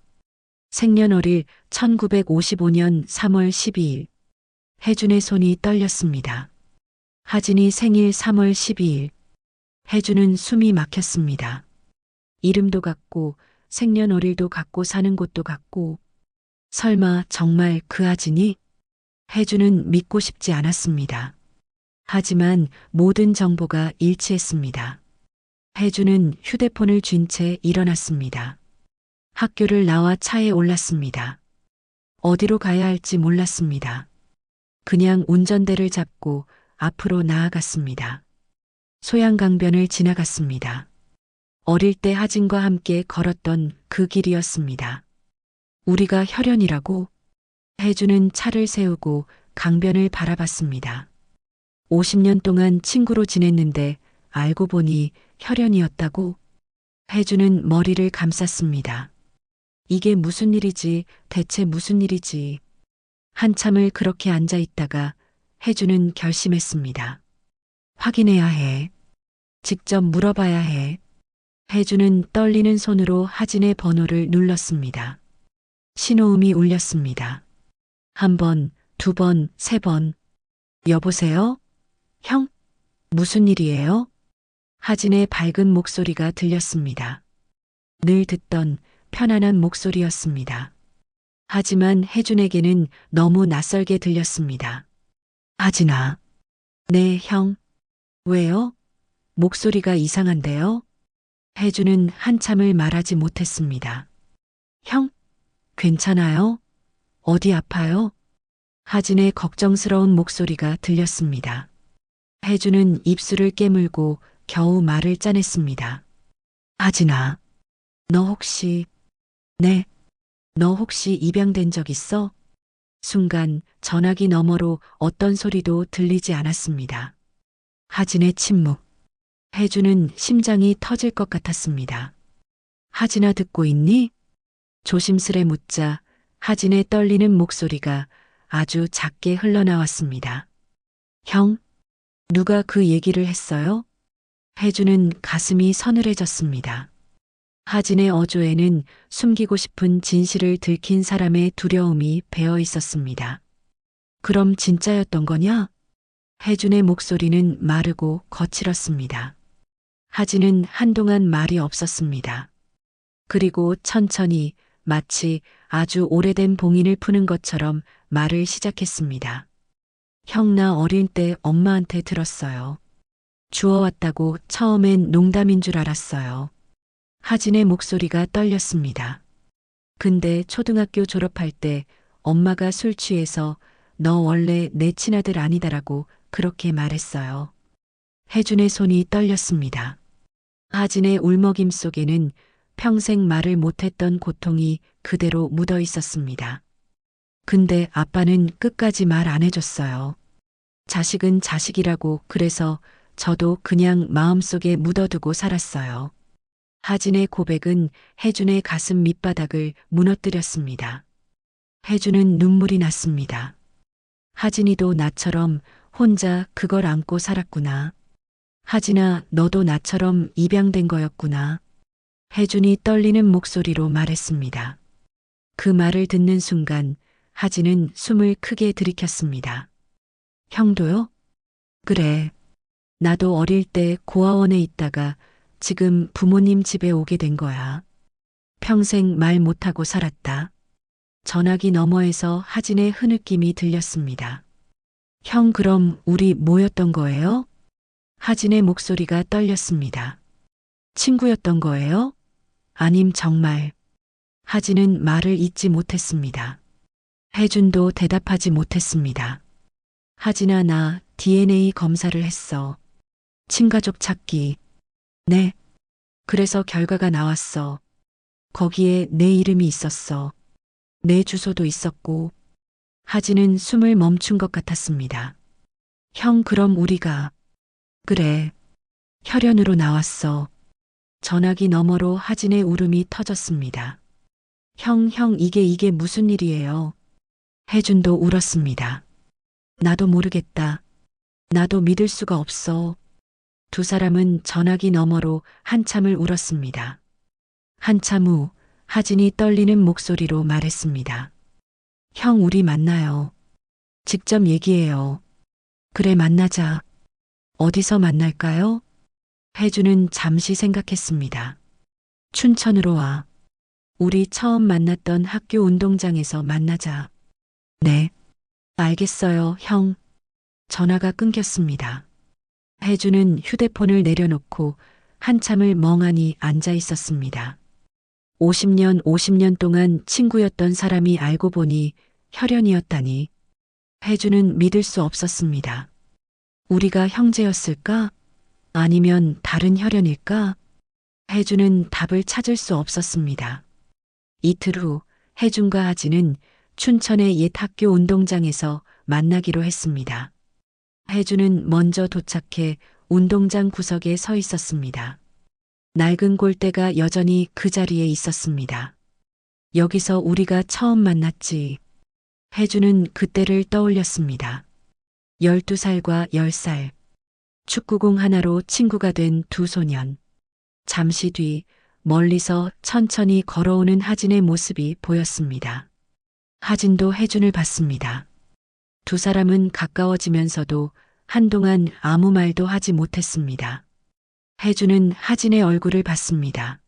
생년월일 1955년 3월 12일. 혜준의 손이 떨렸습니다. 하진이 생일 3월 12일. 혜주는 숨이 막혔습니다. 이름도 같고 생년월일도 같고 사는 곳도 같고 설마 정말 그 하진이? 혜주는 믿고 싶지 않았습니다. 하지만 모든 정보가 일치했습니다. 혜주는 휴대폰을 쥔 채 일어났습니다. 학교를 나와 차에 올랐습니다. 어디로 가야 할지 몰랐습니다. 그냥 운전대를 잡고 앞으로 나아갔습니다. 소양강변을 지나갔습니다. 어릴 때 하진과 함께 걸었던 그 길이었습니다. 우리가 혈연이라고? 혜주는 차를 세우고 강변을 바라봤습니다. 50년 동안 친구로 지냈는데 알고 보니 혈연이었다고? 혜주는 머리를 감쌌습니다. 이게 무슨 일이지? 대체 무슨 일이지? 한참을 그렇게 앉아 있다가 혜주는 결심했습니다. 확인해야 해. 직접 물어봐야 해. 혜주는 떨리는 손으로 하진의 번호를 눌렀습니다. 신호음이 울렸습니다. 한 번, 두 번, 세 번. 여보세요? 형? 무슨 일이에요? 하진의 밝은 목소리가 들렸습니다. 늘 듣던 편안한 목소리였습니다. 하지만 혜준에게는 너무 낯설게 들렸습니다. 하진아. 네, 형. 왜요? 목소리가 이상한데요? 혜준은 한참을 말하지 못했습니다. 형? 괜찮아요? 어디 아파요? 하진의 걱정스러운 목소리가 들렸습니다. 혜준은 입술을 깨물고 겨우 말을 짜냈습니다. 하진아, 너 혹시, 네, 너 혹시 입양된 적 있어? 순간 전화기 너머로 어떤 소리도 들리지 않았습니다. 하진의 침묵. 혜준은 심장이 터질 것 같았습니다. 하진아 듣고 있니? 조심스레 묻자 하진의 떨리는 목소리가 아주 작게 흘러나왔습니다. 형, 누가 그 얘기를 했어요? 혜주는 가슴이 서늘해졌습니다. 하진의 어조에는 숨기고 싶은 진실을 들킨 사람의 두려움이 배어 있었습니다. 그럼 진짜였던 거냐? 혜준의 목소리는 마르고 거칠었습니다. 하진은 한동안 말이 없었습니다. 그리고 천천히 마치 아주 오래된 봉인을 푸는 것처럼 말을 시작했습니다. 형, 나 어린 때 엄마한테 들었어요. 주워왔다고 처음엔 농담인 줄 알았어요. 하진의 목소리가 떨렸습니다. 근데 초등학교 졸업할 때 엄마가 술 취해서 너 원래 내 친아들 아니다라고 그렇게 말했어요. 혜준의 손이 떨렸습니다. 하진의 울먹임 속에는 평생 말을 못했던 고통이 그대로 묻어 있었습니다. 근데 아빠는 끝까지 말 안 해줬어요. 자식은 자식이라고 그래서 저도 그냥 마음속에 묻어두고 살았어요. 하진의 고백은 혜준의 가슴 밑바닥을 무너뜨렸습니다. 혜준은 눈물이 났습니다. 하진이도 나처럼 혼자 그걸 안고 살았구나. 하진아, 너도 나처럼 입양된 거였구나. 혜준이 떨리는 목소리로 말했습니다. 그 말을 듣는 순간 하진은 숨을 크게 들이켰습니다. 형도요? 그래. 나도 어릴 때 고아원에 있다가 지금 부모님 집에 오게 된 거야. 평생 말 못하고 살았다. 전화기 너머에서 하진의 흐느낌이 들렸습니다. 형, 그럼 우리 뭐였던 거예요? 하진의 목소리가 떨렸습니다. 친구였던 거예요? 아님 정말. 하진은 말을 잇지 못했습니다. 혜준도 대답하지 못했습니다. 하진아, 나 DNA 검사를 했어. 친가족 찾기. 네. 그래서 결과가 나왔어. 거기에 내 이름이 있었어. 내 주소도 있었고, 하진은 숨을 멈춘 것 같았습니다. 형, 그럼 우리가, 그래. 혈연으로 나왔어. 전화기 너머로 하진의 울음이 터졌습니다. 형, 이게 무슨 일이에요? 혜준도 울었습니다. 나도 모르겠다. 나도 믿을 수가 없어. 두 사람은 전화기 너머로 한참을 울었습니다. 한참 후 하진이 떨리는 목소리로 말했습니다. 형, 우리 만나요. 직접 얘기해요. 그래, 만나자. 어디서 만날까요? 혜주는 잠시 생각했습니다. 춘천으로 와. 우리 처음 만났던 학교 운동장에서 만나자. 네. 알겠어요, 형. 전화가 끊겼습니다. 혜주는 휴대폰을 내려놓고 한참을 멍하니 앉아 있었습니다. 50년 동안 친구였던 사람이 알고 보니 혈연이었다니. 혜주는 믿을 수 없었습니다. 우리가 형제였을까? 아니면 다른 혈연일까? 혜주는 답을 찾을 수 없었습니다. 이틀 후 혜준과 하진은 춘천의 옛 학교 운동장에서 만나기로 했습니다. 혜주는 먼저 도착해 운동장 구석에 서 있었습니다. 낡은 골대가 여전히 그 자리에 있었습니다. 여기서 우리가 처음 만났지. 혜주는 그때를 떠올렸습니다. 12살과 10살. 축구공 하나로 친구가 된 두 소년. 잠시 뒤 멀리서 천천히 걸어오는 하진의 모습이 보였습니다. 하진도 혜준을 봤습니다. 두 사람은 가까워지면서도 한동안 아무 말도 하지 못했습니다. 혜준은 하진의 얼굴을 봤습니다.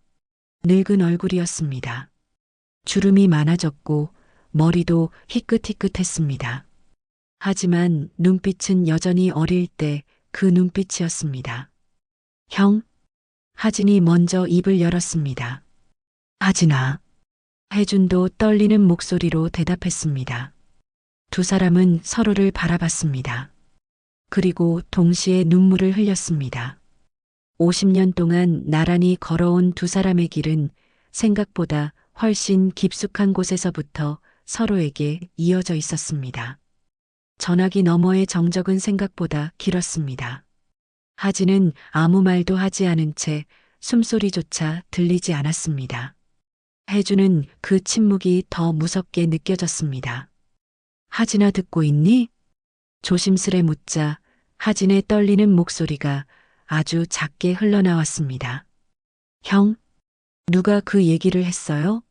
늙은 얼굴이었습니다. 주름이 많아졌고 머리도 희끗희끗했습니다. 하지만 눈빛은 여전히 어릴 때 그 눈빛이었습니다. 형? 하진이 먼저 입을 열었습니다. 하진아. 혜준도 떨리는 목소리로 대답했습니다. 두 사람은 서로를 바라봤습니다. 그리고 동시에 눈물을 흘렸습니다. 50년 동안 나란히 걸어온 두 사람의 길은 생각보다 훨씬 깊숙한 곳에서부터 서로에게 이어져 있었습니다. 전화기 너머의 정적은 생각보다 길었습니다. 하진은 아무 말도 하지 않은 채 숨소리조차 들리지 않았습니다. 혜주는 그 침묵이 더 무섭게 느껴졌습니다. 하진아, 듣고 있니? 조심스레 묻자 하진의 떨리는 목소리가 아주 작게 흘러나왔습니다. 형, 누가 그 얘기를 했어요?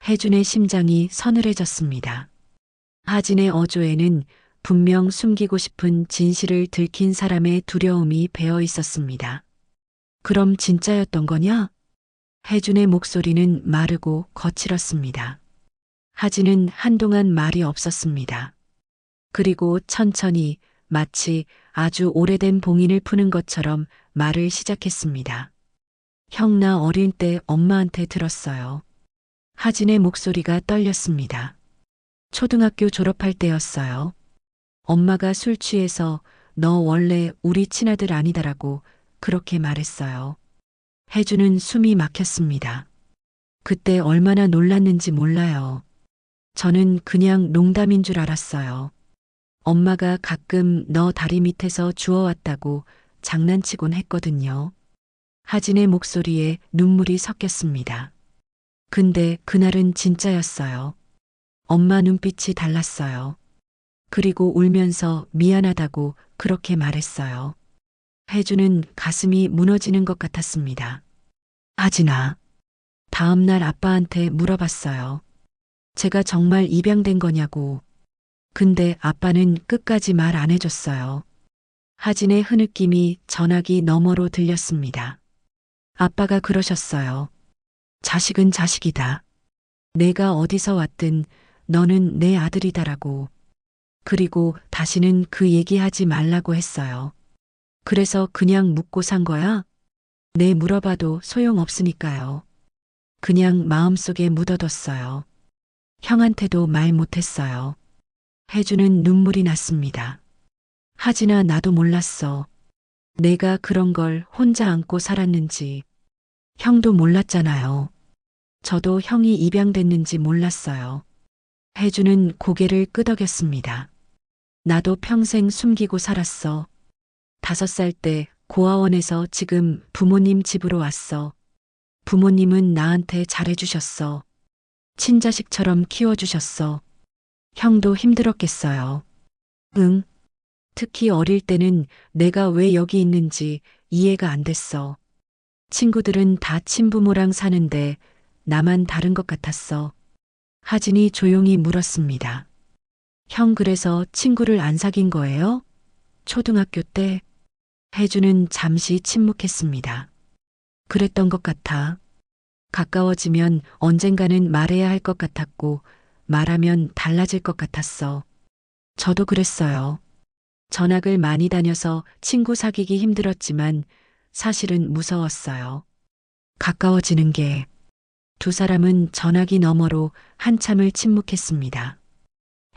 혜준의 심장이 서늘해졌습니다. 하진의 어조에는 분명 숨기고 싶은 진실을 들킨 사람의 두려움이 배어 있었습니다. 그럼 진짜였던 거냐? 혜준의 목소리는 마르고 거칠었습니다. 하진은 한동안 말이 없었습니다. 그리고 천천히 마치 아주 오래된 봉인을 푸는 것처럼 말을 시작했습니다. 형, 나 어릴 때 엄마한테 들었어요. 하진의 목소리가 떨렸습니다. 초등학교 졸업할 때였어요. 엄마가 술 취해서 너 원래 우리 친아들 아니다라고 그렇게 말했어요. 혜주는 숨이 막혔습니다. 그때 얼마나 놀랐는지 몰라요. 저는 그냥 농담인 줄 알았어요. 엄마가 가끔 너 다리 밑에서 주워왔다고 장난치곤 했거든요. 하진의 목소리에 눈물이 섞였습니다. 근데 그날은 진짜였어요. 엄마 눈빛이 달랐어요. 그리고 울면서 미안하다고 그렇게 말했어요. 혜주는 가슴이 무너지는 것 같았습니다. 하진아. 다음 날 아빠한테 물어봤어요. 제가 정말 입양된 거냐고. 근데 아빠는 끝까지 말 안 해줬어요. 하진의 흐느낌이 전화기 너머로 들렸습니다. 아빠가 그러셨어요. 자식은 자식이다. 내가 어디서 왔든 너는 내 아들이다라고. 그리고 다시는 그 얘기하지 말라고 했어요. 그래서 그냥 묻고 산 거야? 네, 물어봐도 소용없으니까요. 그냥 마음속에 묻어뒀어요. 형한테도 말 못했어요. 혜주는 눈물이 났습니다. 하진아, 나도 몰랐어. 내가 그런 걸 혼자 안고 살았는지. 형도 몰랐잖아요. 저도 형이 입양됐는지 몰랐어요. 혜주는 고개를 끄덕였습니다. 나도 평생 숨기고 살았어. 5살 때 고아원에서 지금 부모님 집으로 왔어. 부모님은 나한테 잘해주셨어. 친자식처럼 키워주셨어. 형도 힘들었겠어요. 응. 특히 어릴 때는 내가 왜 여기 있는지 이해가 안 됐어. 친구들은 다 친부모랑 사는데 나만 다른 것 같았어. 하진이 조용히 물었습니다. 형 그래서 친구를 안 사귄 거예요? 초등학교 때? 혜주는 잠시 침묵했습니다. 그랬던 것 같아. 가까워지면 언젠가는 말해야 할 것 같았고 말하면 달라질 것 같았어. 저도 그랬어요. 전학을 많이 다녀서 친구 사귀기 힘들었지만 사실은 무서웠어요. 가까워지는 게. 두 사람은 전화기 너머로 한참을 침묵했습니다.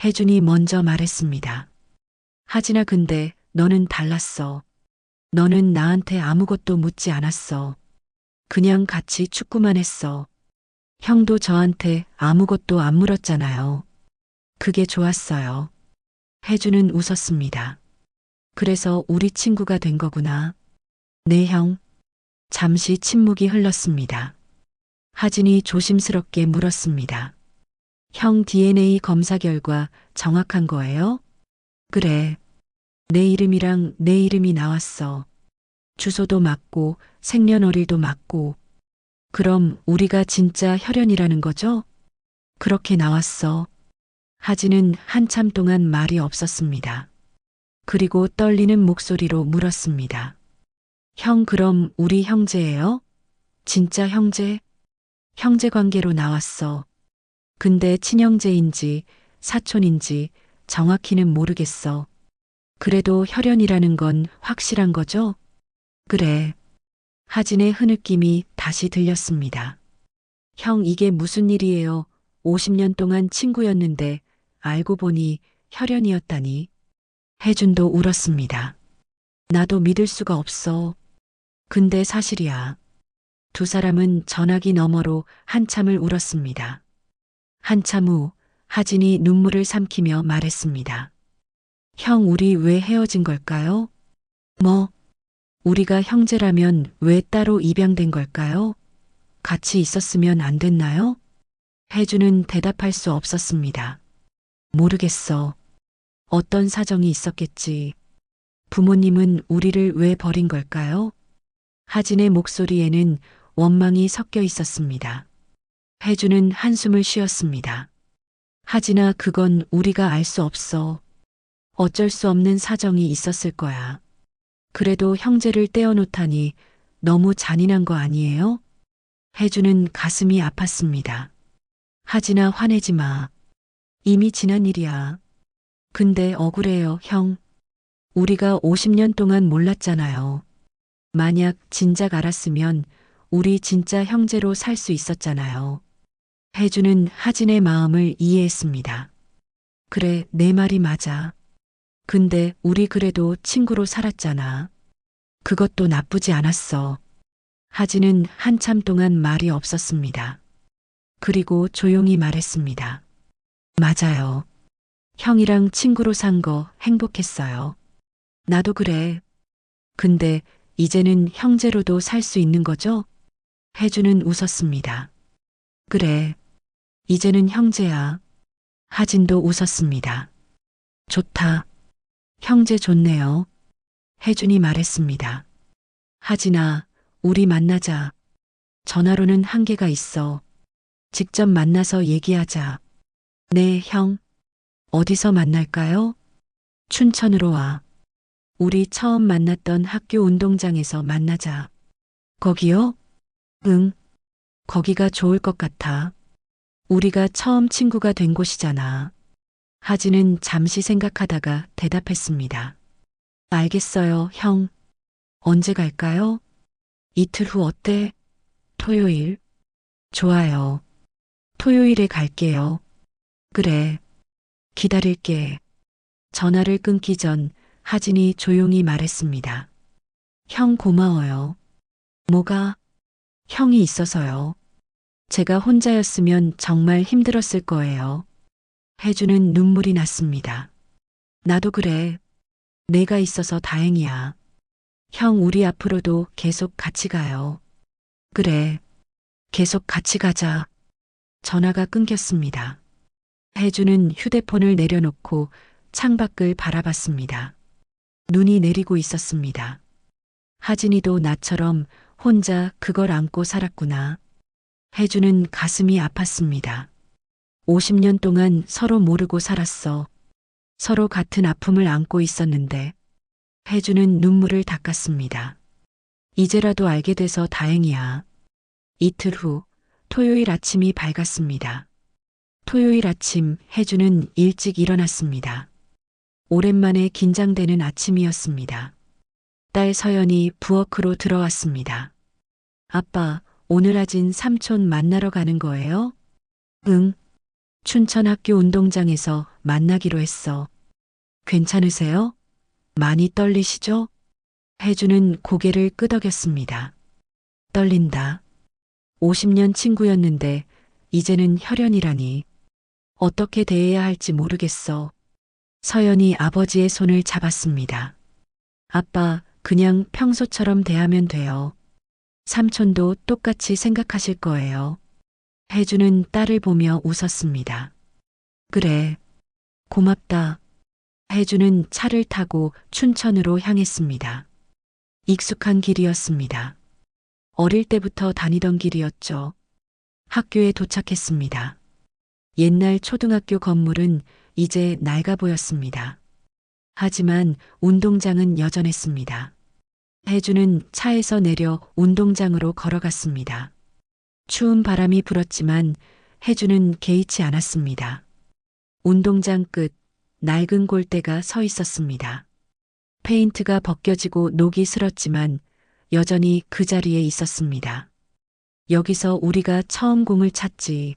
혜준이 먼저 말했습니다. 하진아 근데 너는 달랐어. 너는 나한테 아무것도 묻지 않았어. 그냥 같이 축구만 했어. 형도 저한테 아무것도 안 물었잖아요. 그게 좋았어요. 혜준은 웃었습니다. 그래서 우리 친구가 된 거구나. 네, 형. 잠시 침묵이 흘렀습니다. 하진이 조심스럽게 물었습니다. 형 DNA 검사 결과 정확한 거예요? 그래. 내 이름이랑 내 이름이 나왔어. 주소도 맞고 생년월일도 맞고. 그럼 우리가 진짜 혈연이라는 거죠? 그렇게 나왔어. 하진은 한참 동안 말이 없었습니다. 그리고 떨리는 목소리로 물었습니다. 형 그럼 우리 형제예요? 진짜 형제? 형제 관계로 나왔어. 근데 친형제인지 사촌인지 정확히는 모르겠어. 그래도 혈연이라는 건 확실한 거죠? 그래. 하진의 흐느낌이 다시 들렸습니다. 형 이게 무슨 일이에요? 50년 동안 친구였는데 알고 보니 혈연이었다니. 혜준도 울었습니다. 나도 믿을 수가 없어. 근데 사실이야. 두 사람은 전화기 너머로 한참을 울었습니다. 한참 후 하진이 눈물을 삼키며 말했습니다. 형 우리 왜 헤어진 걸까요? 뭐? 우리가 형제라면 왜 따로 입양된 걸까요? 같이 있었으면 안 됐나요? 혜주는 대답할 수 없었습니다. 모르겠어. 어떤 사정이 있었겠지. 부모님은 우리를 왜 버린 걸까요? 하진의 목소리에는 원망이 섞여 있었습니다. 혜주는 한숨을 쉬었습니다. 하진아, 그건 우리가 알 수 없어. 어쩔 수 없는 사정이 있었을 거야. 그래도 형제를 떼어놓다니 너무 잔인한 거 아니에요? 혜주는 가슴이 아팠습니다. 하진아, 화내지 마. 이미 지난 일이야. 근데 억울해요, 형. 우리가 50년 동안 몰랐잖아요. 만약 진작 알았으면 우리 진짜 형제로 살 수 있었잖아요. 혜주는 하진의 마음을 이해했습니다. 그래, 내 말이 맞아. 근데 우리 그래도 친구로 살았잖아. 그것도 나쁘지 않았어. 하진은 한참 동안 말이 없었습니다. 그리고 조용히 말했습니다. 맞아요. 형이랑 친구로 산 거 행복했어요. 나도 그래. 근데 이제는 형제로도 살 수 있는 거죠? 혜주는 웃었습니다. 그래. 이제는 형제야. 하진도 웃었습니다. 좋다. 형제 좋네요. 혜준이 말했습니다. 하진아, 우리 만나자. 전화로는 한계가 있어. 직접 만나서 얘기하자. 네, 형. 어디서 만날까요? 춘천으로 와. 우리 처음 만났던 학교 운동장에서 만나자. 거기요? 응. 거기가 좋을 것 같아. 우리가 처음 친구가 된 곳이잖아. 하진은 잠시 생각하다가 대답했습니다. 알겠어요, 형. 언제 갈까요? 이틀 후 어때? 토요일. 좋아요. 토요일에 갈게요. 그래. 기다릴게. 전화를 끊기 전 하진이 조용히 말했습니다. 형 고마워요. 뭐가? 형이 있어서요. 제가 혼자였으면 정말 힘들었을 거예요. 혜주는 눈물이 났습니다. 나도 그래. 내가 있어서 다행이야. 형, 우리 앞으로도 계속 같이 가요. 그래. 계속 같이 가자. 전화가 끊겼습니다. 혜주는 휴대폰을 내려놓고 창밖을 바라봤습니다. 눈이 내리고 있었습니다. 하진이도 나처럼 혼자 그걸 안고 살았구나. 혜주는 가슴이 아팠습니다. 50년 동안 서로 모르고 살았어. 서로 같은 아픔을 안고 있었는데. 혜주는 눈물을 닦았습니다. 이제라도 알게 돼서 다행이야. 이틀 후 토요일 아침이 밝았습니다. 토요일 아침 혜주는 일찍 일어났습니다. 오랜만에 긴장되는 아침이었습니다. 딸 서연이 부엌으로 들어왔습니다. 아빠, 오늘 하진 삼촌 만나러 가는 거예요? 응. 춘천 학교 운동장에서 만나기로 했어. 괜찮으세요? 많이 떨리시죠? 혜주는 고개를 끄덕였습니다. 떨린다. 50년 친구였는데 이제는 혈연이라니. 어떻게 대해야 할지 모르겠어. 서연이 아버지의 손을 잡았습니다. 아빠, 그냥 평소처럼 대하면 돼요. 삼촌도 똑같이 생각하실 거예요. 혜주는 딸을 보며 웃었습니다. 그래. 고맙다. 혜주는 차를 타고 춘천으로 향했습니다. 익숙한 길이었습니다. 어릴 때부터 다니던 길이었죠. 학교에 도착했습니다. 옛날 초등학교 건물은 이제 낡아 보였습니다. 하지만 운동장은 여전했습니다. 혜주는 차에서 내려 운동장으로 걸어갔습니다. 추운 바람이 불었지만 혜주는 개의치 않았습니다. 운동장 끝 낡은 골대가 서 있었습니다. 페인트가 벗겨지고 녹이 슬었지만 여전히 그 자리에 있었습니다. 여기서 우리가 처음 공을 찼지.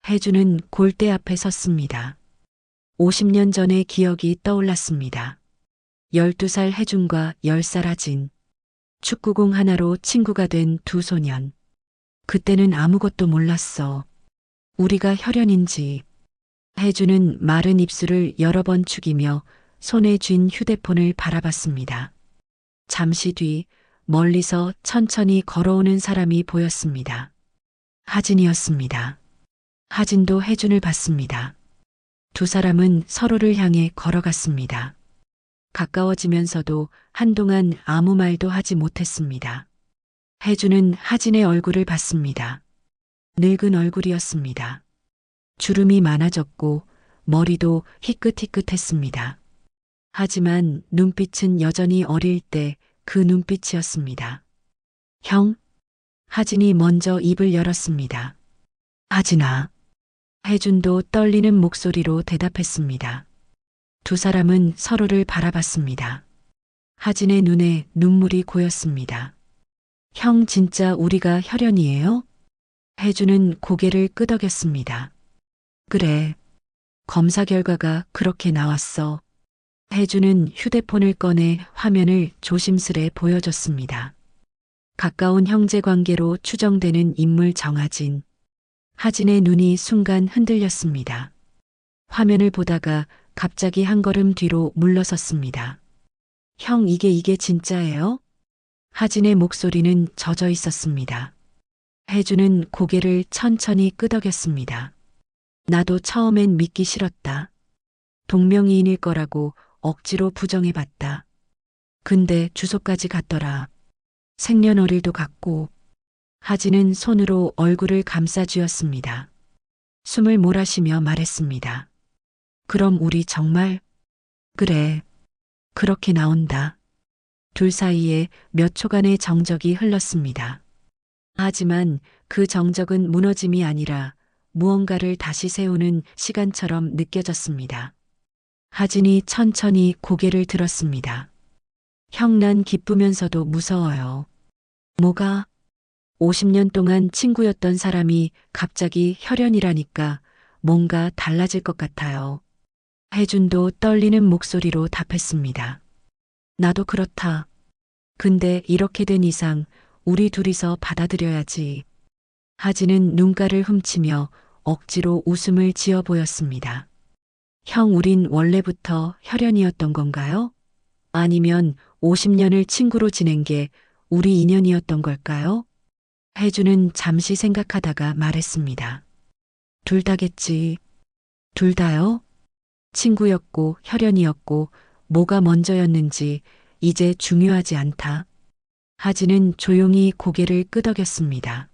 혜주는 골대 앞에 섰습니다. 50년 전의 기억이 떠올랐습니다. 12살 혜준과 10살 하진. 축구공 하나로 친구가 된 두 소년. 그때는 아무것도 몰랐어. 우리가 혈연인지. 혜주는 마른 입술을 여러 번 축이며 손에 쥔 휴대폰을 바라봤습니다. 잠시 뒤 멀리서 천천히 걸어오는 사람이 보였습니다. 하진이었습니다. 하진도 혜준을 봤습니다. 두 사람은 서로를 향해 걸어갔습니다. 가까워지면서도 한동안 아무 말도 하지 못했습니다. 혜준은 하진의 얼굴을 봤습니다. 늙은 얼굴이었습니다. 주름이 많아졌고 머리도 희끗희끗했습니다. 하지만 눈빛은 여전히 어릴 때 그 눈빛이었습니다. 형? 하진이 먼저 입을 열었습니다. 하진아. 혜준도 떨리는 목소리로 대답했습니다. 두 사람은 서로를 바라봤습니다. 하진의 눈에 눈물이 고였습니다. 형, 진짜 우리가 혈연이에요? 혜준은 고개를 끄덕였습니다. 그래. 검사 결과가 그렇게 나왔어. 혜준은 휴대폰을 꺼내 화면을 조심스레 보여줬습니다. 가까운 형제 관계로 추정되는 인물 정하진. 하진의 눈이 순간 흔들렸습니다. 화면을 보다가 갑자기 한 걸음 뒤로 물러섰습니다. 형, 이게 진짜예요? 하진의 목소리는 젖어 있었습니다. 혜주는 고개를 천천히 끄덕였습니다. 나도 처음엔 믿기 싫었다. 동명이인일 거라고 억지로 부정해봤다. 근데 주소까지 갔더라. 생년월일도 같고. 하진은 손으로 얼굴을 감싸쥐었습니다. 숨을 몰아쉬며 말했습니다. 그럼 우리 정말? 그래. 그렇게 나온다. 둘 사이에 몇 초간의 정적이 흘렀습니다. 하지만 그 정적은 무너짐이 아니라 무언가를 다시 세우는 시간처럼 느껴졌습니다. 하진이 천천히 고개를 들었습니다. 형, 난 기쁘면서도 무서워요. 뭐가? 50년 동안 친구였던 사람이 갑자기 혈연이라니까 뭔가 달라질 것 같아요. 혜준도 떨리는 목소리로 답했습니다. 나도 그렇다. 근데 이렇게 된 이상 우리 둘이서 받아들여야지. 하진은 눈가를 훔치며 억지로 웃음을 지어 보였습니다. 형, 우린 원래부터 혈연이었던 건가요? 아니면 50년을 친구로 지낸 게 우리 인연이었던 걸까요? 혜주는 잠시 생각하다가 말했습니다. 둘 다겠지. 둘 다요? 친구였고 혈연이었고 뭐가 먼저였는지 이제 중요하지 않다. 하진은 조용히 고개를 끄덕였습니다.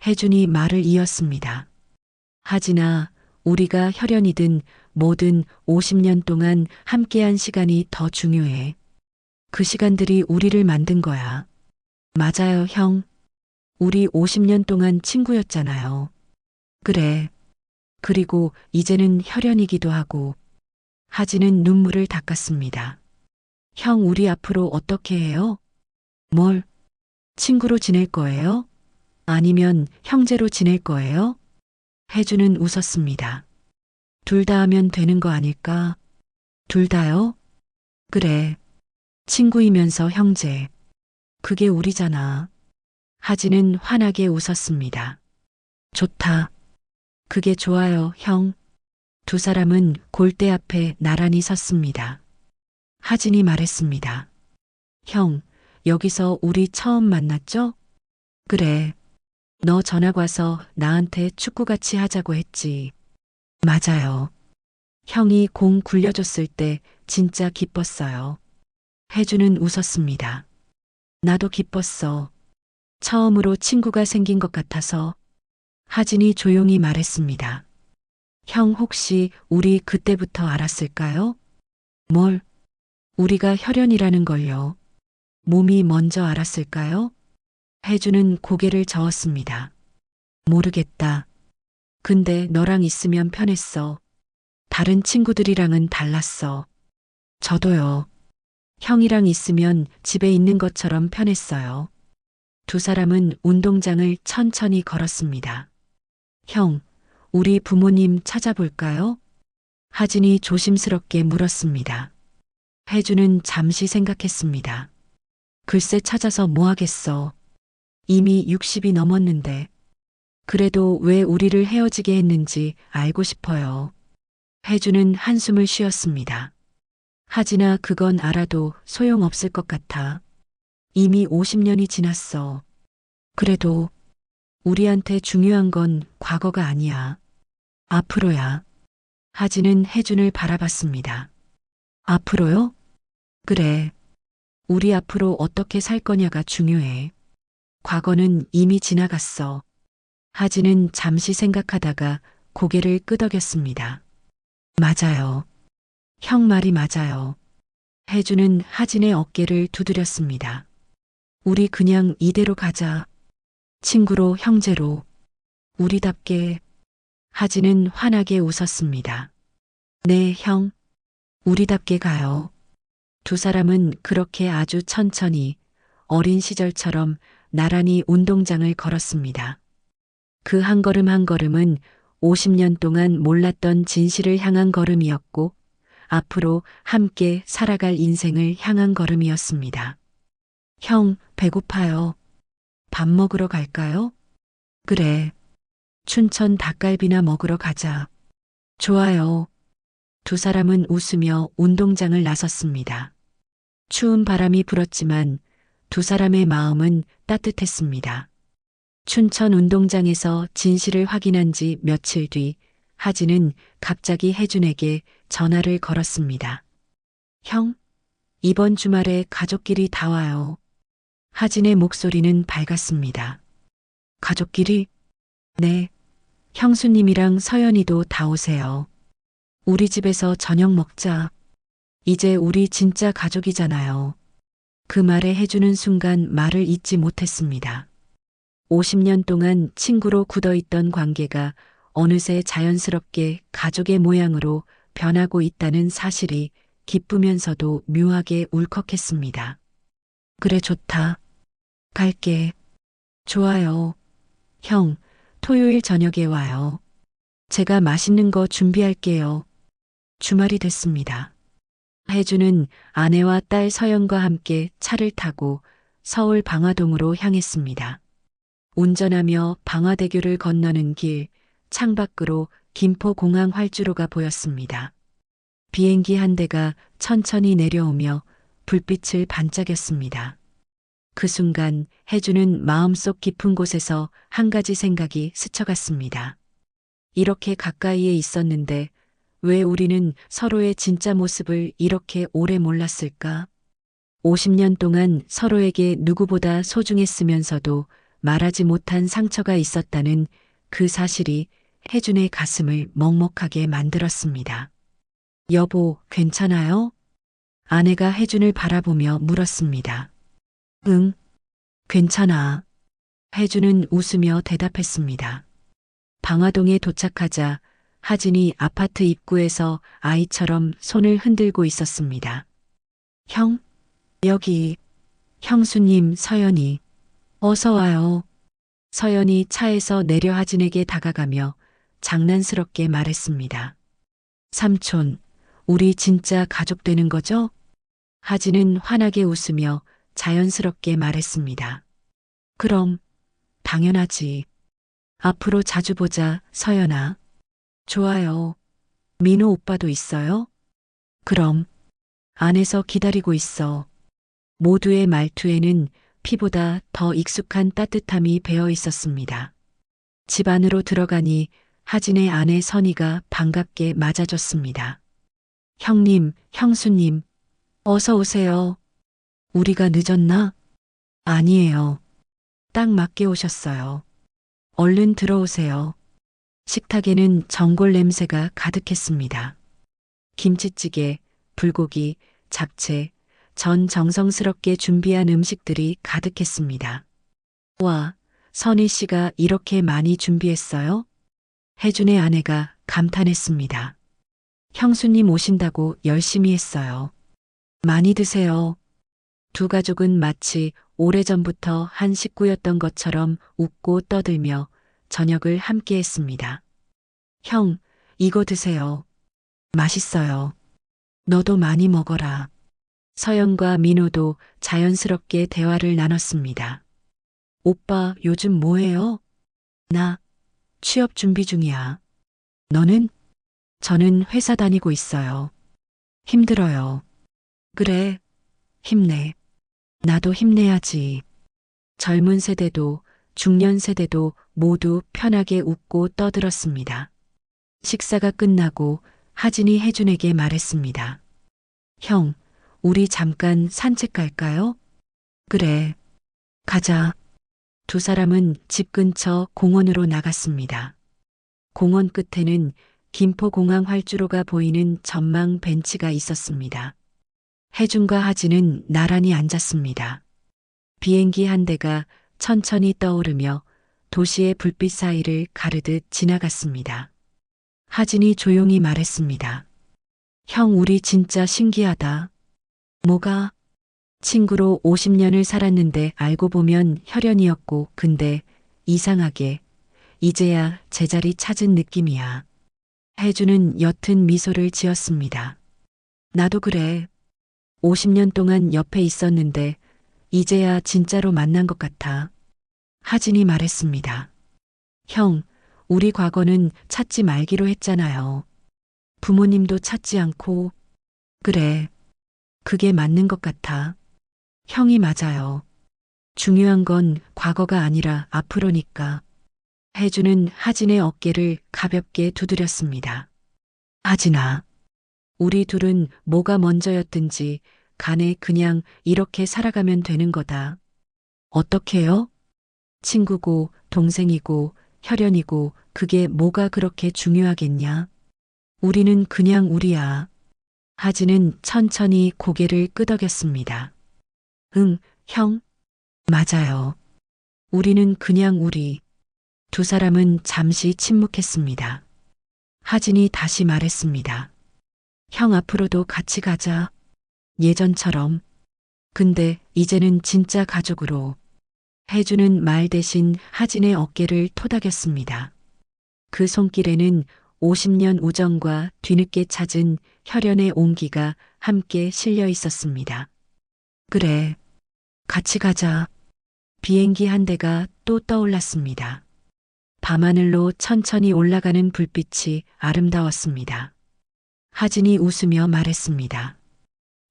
혜준이 말을 이었습니다. 하진아, 우리가 혈연이든 뭐든 50년 동안 함께한 시간이 더 중요해. 그 시간들이 우리를 만든 거야. 맞아요, 형. 우리 50년 동안 친구였잖아요. 그래. 그리고 이제는 혈연이기도 하고. 하진은 눈물을 닦았습니다. 형, 우리 앞으로 어떻게 해요? 뭘? 친구로 지낼 거예요? 아니면 형제로 지낼 거예요? 혜주는 웃었습니다. 둘 다 하면 되는 거 아닐까? 둘 다요? 그래. 친구이면서 형제. 그게 우리잖아. 하진은 환하게 웃었습니다. 좋다. 그게 좋아요, 형. 두 사람은 골대 앞에 나란히 섰습니다. 하진이 말했습니다. 형, 여기서 우리 처음 만났죠? 그래. 너 전학 와서 나한테 축구 같이 하자고 했지. 맞아요. 형이 공 굴려줬을 때 진짜 기뻤어요. 혜주는 웃었습니다. 나도 기뻤어. 처음으로 친구가 생긴 것 같아서. 하진이 조용히 말했습니다. 형, 혹시 우리 그때부터 알았을까요? 뭘? 우리가 혈연이라는 걸요. 몸이 먼저 알았을까요? 혜주는 고개를 저었습니다. 모르겠다. 근데 너랑 있으면 편했어. 다른 친구들이랑은 달랐어. 저도요. 형이랑 있으면 집에 있는 것처럼 편했어요. 두 사람은 운동장을 천천히 걸었습니다. 형, 우리 부모님 찾아볼까요? 하진이 조심스럽게 물었습니다. 혜주는 잠시 생각했습니다. 글쎄, 찾아서 뭐 하겠어. 이미 60이 넘었는데. 그래도 왜 우리를 헤어지게 했는지 알고 싶어요. 혜주는 한숨을 쉬었습니다. 하진아, 그건 알아도 소용없을 것 같아. 이미 50년이 지났어. 그래도 우리한테 중요한 건 과거가 아니야. 앞으로야. 하진은 혜준을 바라봤습니다. 앞으로요? 그래. 우리 앞으로 어떻게 살 거냐가 중요해. 과거는 이미 지나갔어. 하진은 잠시 생각하다가 고개를 끄덕였습니다. 맞아요. 형 말이 맞아요. 혜주는 하진의 어깨를 두드렸습니다. 우리 그냥 이대로 가자. 친구로, 형제로. 우리답게. 하진은 환하게 웃었습니다. 네, 형. 우리답게 가요. 두 사람은 그렇게 아주 천천히 어린 시절처럼 나란히 운동장을 걸었습니다. 그 한 걸음 한 걸음은 50년 동안 몰랐던 진실을 향한 걸음이었고, 앞으로 함께 살아갈 인생을 향한 걸음이었습니다. 형, 배고파요. 밥 먹으러 갈까요? 그래. 춘천 닭갈비나 먹으러 가자. 좋아요. 두 사람은 웃으며 운동장을 나섰습니다. 추운 바람이 불었지만 두 사람의 마음은 따뜻했습니다. 춘천 운동장에서 진실을 확인한 지 며칠 뒤 하진은 갑자기 혜준에게 전화를 걸었습니다. 형, 이번 주말에 가족끼리 다 와요. 하진의 목소리는 밝았습니다. 가족끼리? 네. 형수님이랑 서연이도 다 오세요. 우리 집에서 저녁 먹자. 이제 우리 진짜 가족이잖아요. 그 말에 해주는 순간 말을 잇지 못했습니다. 50년 동안 친구로 굳어있던 관계가 어느새 자연스럽게 가족의 모양으로 변하고 있다는 사실이 기쁘면서도 묘하게 울컥했습니다. 그래, 좋다. 갈게. 좋아요. 형, 토요일 저녁에 와요. 제가 맛있는 거 준비할게요. 주말이 됐습니다. 혜주는 아내와 딸 서연과 함께 차를 타고 서울 방화동으로 향했습니다. 운전하며 방화대교를 건너는 길, 창밖으로 김포공항 활주로가 보였습니다. 비행기 한 대가 천천히 내려오며 불빛을 반짝였습니다. 그 순간 혜주는 마음속 깊은 곳에서 한 가지 생각이 스쳐갔습니다. 이렇게 가까이에 있었는데 왜 우리는 서로의 진짜 모습을 이렇게 오래 몰랐을까? 50년 동안 서로에게 누구보다 소중했으면서도 말하지 못한 상처가 있었다는 그 사실이 혜준의 가슴을 먹먹하게 만들었습니다. 여보, 괜찮아요? 아내가 혜준을 바라보며 물었습니다. 응, 괜찮아. 혜준은 웃으며 대답했습니다. 방화동에 도착하자 하진이 아파트 입구에서 아이처럼 손을 흔들고 있었습니다. 형, 여기, 형수님, 서연이, 어서 와요. 서연이 차에서 내려 하진에게 다가가며 장난스럽게 말했습니다. 삼촌, 우리 진짜 가족 되는 거죠? 하진은 환하게 웃으며 자연스럽게 말했습니다. 그럼, 당연하지. 앞으로 자주 보자, 서연아. 좋아요. 민호 오빠도 있어요? 그럼, 안에서 기다리고 있어. 모두의 말투에는 피보다 더 익숙한 따뜻함이 배어 있었습니다. 집 안으로 들어가니 하진의 아내 선희가 반갑게 맞아줬습니다. 형님, 형수님, 어서 오세요. 우리가 늦었나? 아니에요. 딱 맞게 오셨어요. 얼른 들어오세요. 식탁에는 전골 냄새가 가득했습니다. 김치찌개, 불고기, 잡채, 전 정성스럽게 준비한 음식들이 가득했습니다. 와, 선희 씨가 이렇게 많이 준비했어요? 혜준의 아내가 감탄했습니다. 형수님 오신다고 열심히 했어요. 많이 드세요. 두 가족은 마치 오래전부터 한 식구였던 것처럼 웃고 떠들며 저녁을 함께 했습니다. 형, 이거 드세요. 맛있어요. 너도 많이 먹어라. 서연과 민호도 자연스럽게 대화를 나눴습니다. 오빠 요즘 뭐해요? 나 취업 준비 중이야. 너는? 저는 회사 다니고 있어요. 힘들어요. 그래, 힘내. 나도 힘내야지. 젊은 세대도 중년 세대도 모두 편하게 웃고 떠들었습니다. 식사가 끝나고 하진이 혜준에게 말했습니다. 형, 우리 잠깐 산책 갈까요? 그래, 가자. 두 사람은 집 근처 공원으로 나갔습니다. 공원 끝에는 김포공항 활주로가 보이는 전망 벤치가 있었습니다. 혜준과 하진은 나란히 앉았습니다. 비행기 한 대가 천천히 떠오르며 도시의 불빛 사이를 가르듯 지나갔습니다. 하진이 조용히 말했습니다. 형, 우리 진짜 신기하다. 뭐가? 친구로 50년을 살았는데 알고 보면 혈연이었고, 근데 이상하게 이제야 제자리 찾은 느낌이야. 혜주는 옅은 미소를 지었습니다. 나도 그래. 50년 동안 옆에 있었는데 이제야 진짜로 만난 것 같아. 하진이 말했습니다. 형, 우리 과거는 찾지 말기로 했잖아요. 부모님도 찾지 않고. 그래. 그게 맞는 것 같아. 형이 맞아요. 중요한 건 과거가 아니라 앞으로니까. 혜주는 하진의 어깨를 가볍게 두드렸습니다. 하진아, 우리 둘은 뭐가 먼저였든지 간에 그냥 이렇게 살아가면 되는 거다. 어떻게요? 친구고 동생이고 혈연이고 그게 뭐가 그렇게 중요하겠냐? 우리는 그냥 우리야. 하진은 천천히 고개를 끄덕였습니다. 응, 형. 맞아요. 우리는 그냥 우리. 두 사람은 잠시 침묵했습니다. 하진이 다시 말했습니다. 형, 앞으로도 같이 가자. 예전처럼. 근데 이제는 진짜 가족으로. 혜주는 말 대신 하진의 어깨를 토닥였습니다. 그 손길에는 50년 우정과 뒤늦게 찾은 혈연의 온기가 함께 실려 있었습니다. 그래, 같이 가자. 비행기 한 대가 또 떠올랐습니다. 밤하늘로 천천히 올라가는 불빛이 아름다웠습니다. 하진이 웃으며 말했습니다.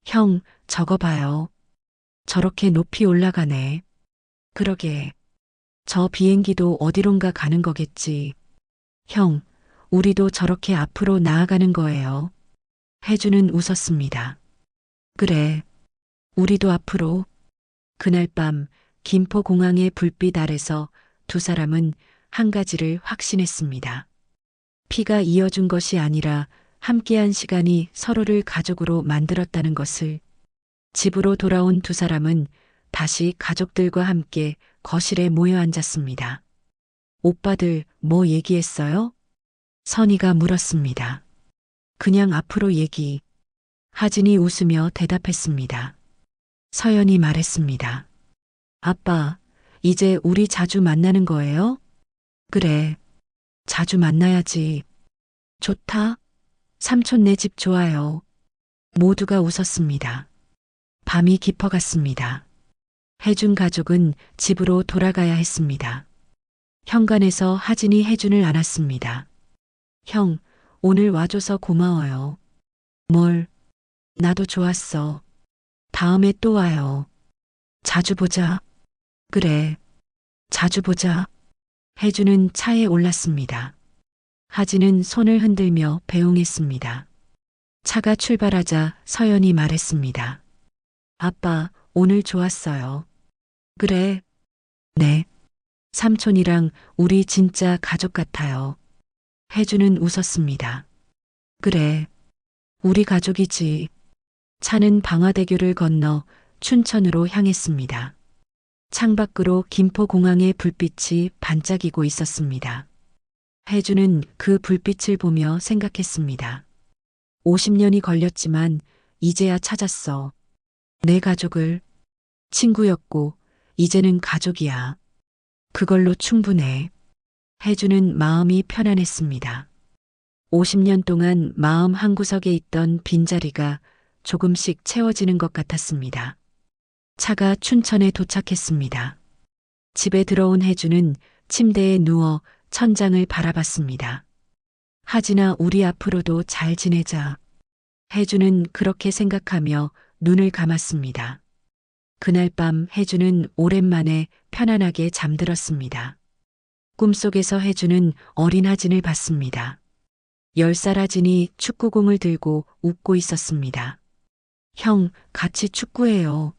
형, 저거 봐요. 저렇게 높이 올라가네. 그러게. 저 비행기도 어디론가 가는 거겠지. 형, 우리도 저렇게 앞으로 나아가는 거예요. 혜주는 웃었습니다. 그래. 우리도 앞으로. 그날 밤 김포공항의 불빛 아래서 두 사람은 한 가지를 확신했습니다. 피가 이어준 것이 아니라 함께한 시간이 서로를 가족으로 만들었다는 것을. 집으로 돌아온 두 사람은 다시 가족들과 함께 거실에 모여 앉았습니다. 오빠들 뭐 얘기했어요? 선희가 물었습니다. 그냥 앞으로 얘기. 하진이 웃으며 대답했습니다. 서연이 말했습니다. 아빠, 이제 우리 자주 만나는 거예요? 그래. 자주 만나야지. 좋다. 삼촌 내 집 좋아요. 모두가 웃었습니다. 밤이 깊어갔습니다. 혜준 가족은 집으로 돌아가야 했습니다. 현관에서 하진이 혜준을 안았습니다. 형, 오늘 와줘서 고마워요. 뭘? 나도 좋았어. 다음에 또 와요. 자주 보자. 그래. 자주 보자. 혜준은 차에 올랐습니다. 하진은 손을 흔들며 배웅했습니다. 차가 출발하자 서연이 말했습니다. 아빠, 오늘 좋았어요. 그래. 네. 삼촌이랑 우리 진짜 가족 같아요. 혜주는 웃었습니다. 그래. 우리 가족이지. 차는 방화대교를 건너 춘천으로 향했습니다. 창밖으로 김포공항의 불빛이 반짝이고 있었습니다. 혜주는 그 불빛을 보며 생각했습니다. 50년이 걸렸지만 이제야 찾았어. 내 가족을. 친구였고 이제는 가족이야. 그걸로 충분해. 혜주는 마음이 편안했습니다. 50년 동안 마음 한구석에 있던 빈자리가 조금씩 채워지는 것 같았습니다. 차가 춘천에 도착했습니다. 집에 들어온 혜주는 침대에 누워 천장을 바라봤습니다. 하진아, 우리 앞으로도 잘 지내자. 혜주는 그렇게 생각하며 눈을 감았습니다. 그날 밤 혜주는 오랜만에 편안하게 잠들었습니다. 꿈속에서 혜주는 어린 하진을 봤습니다. 10살 하진이 축구공을 들고 웃고 있었습니다. 형, 같이 축구해요.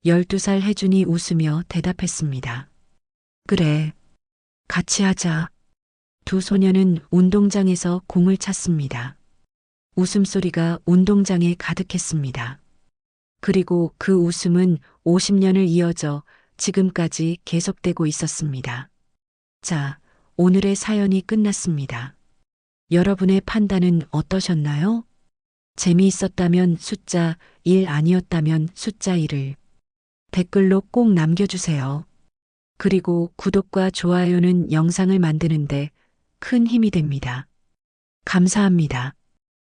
12살 혜준이 웃으며 대답했습니다. 그래, 같이 하자. 두 소녀는 운동장에서 공을 찼습니다. 웃음소리가 운동장에 가득했습니다. 그리고 그 웃음은 50년을 이어져 지금까지 계속되고 있었습니다. 자, 오늘의 사연이 끝났습니다. 여러분의 판단은 어떠셨나요? 재미있었다면 숫자 1, 아니었다면 숫자 1을 댓글로 꼭 남겨주세요. 그리고 구독과 좋아요는 영상을 만드는데 큰 힘이 됩니다. 감사합니다.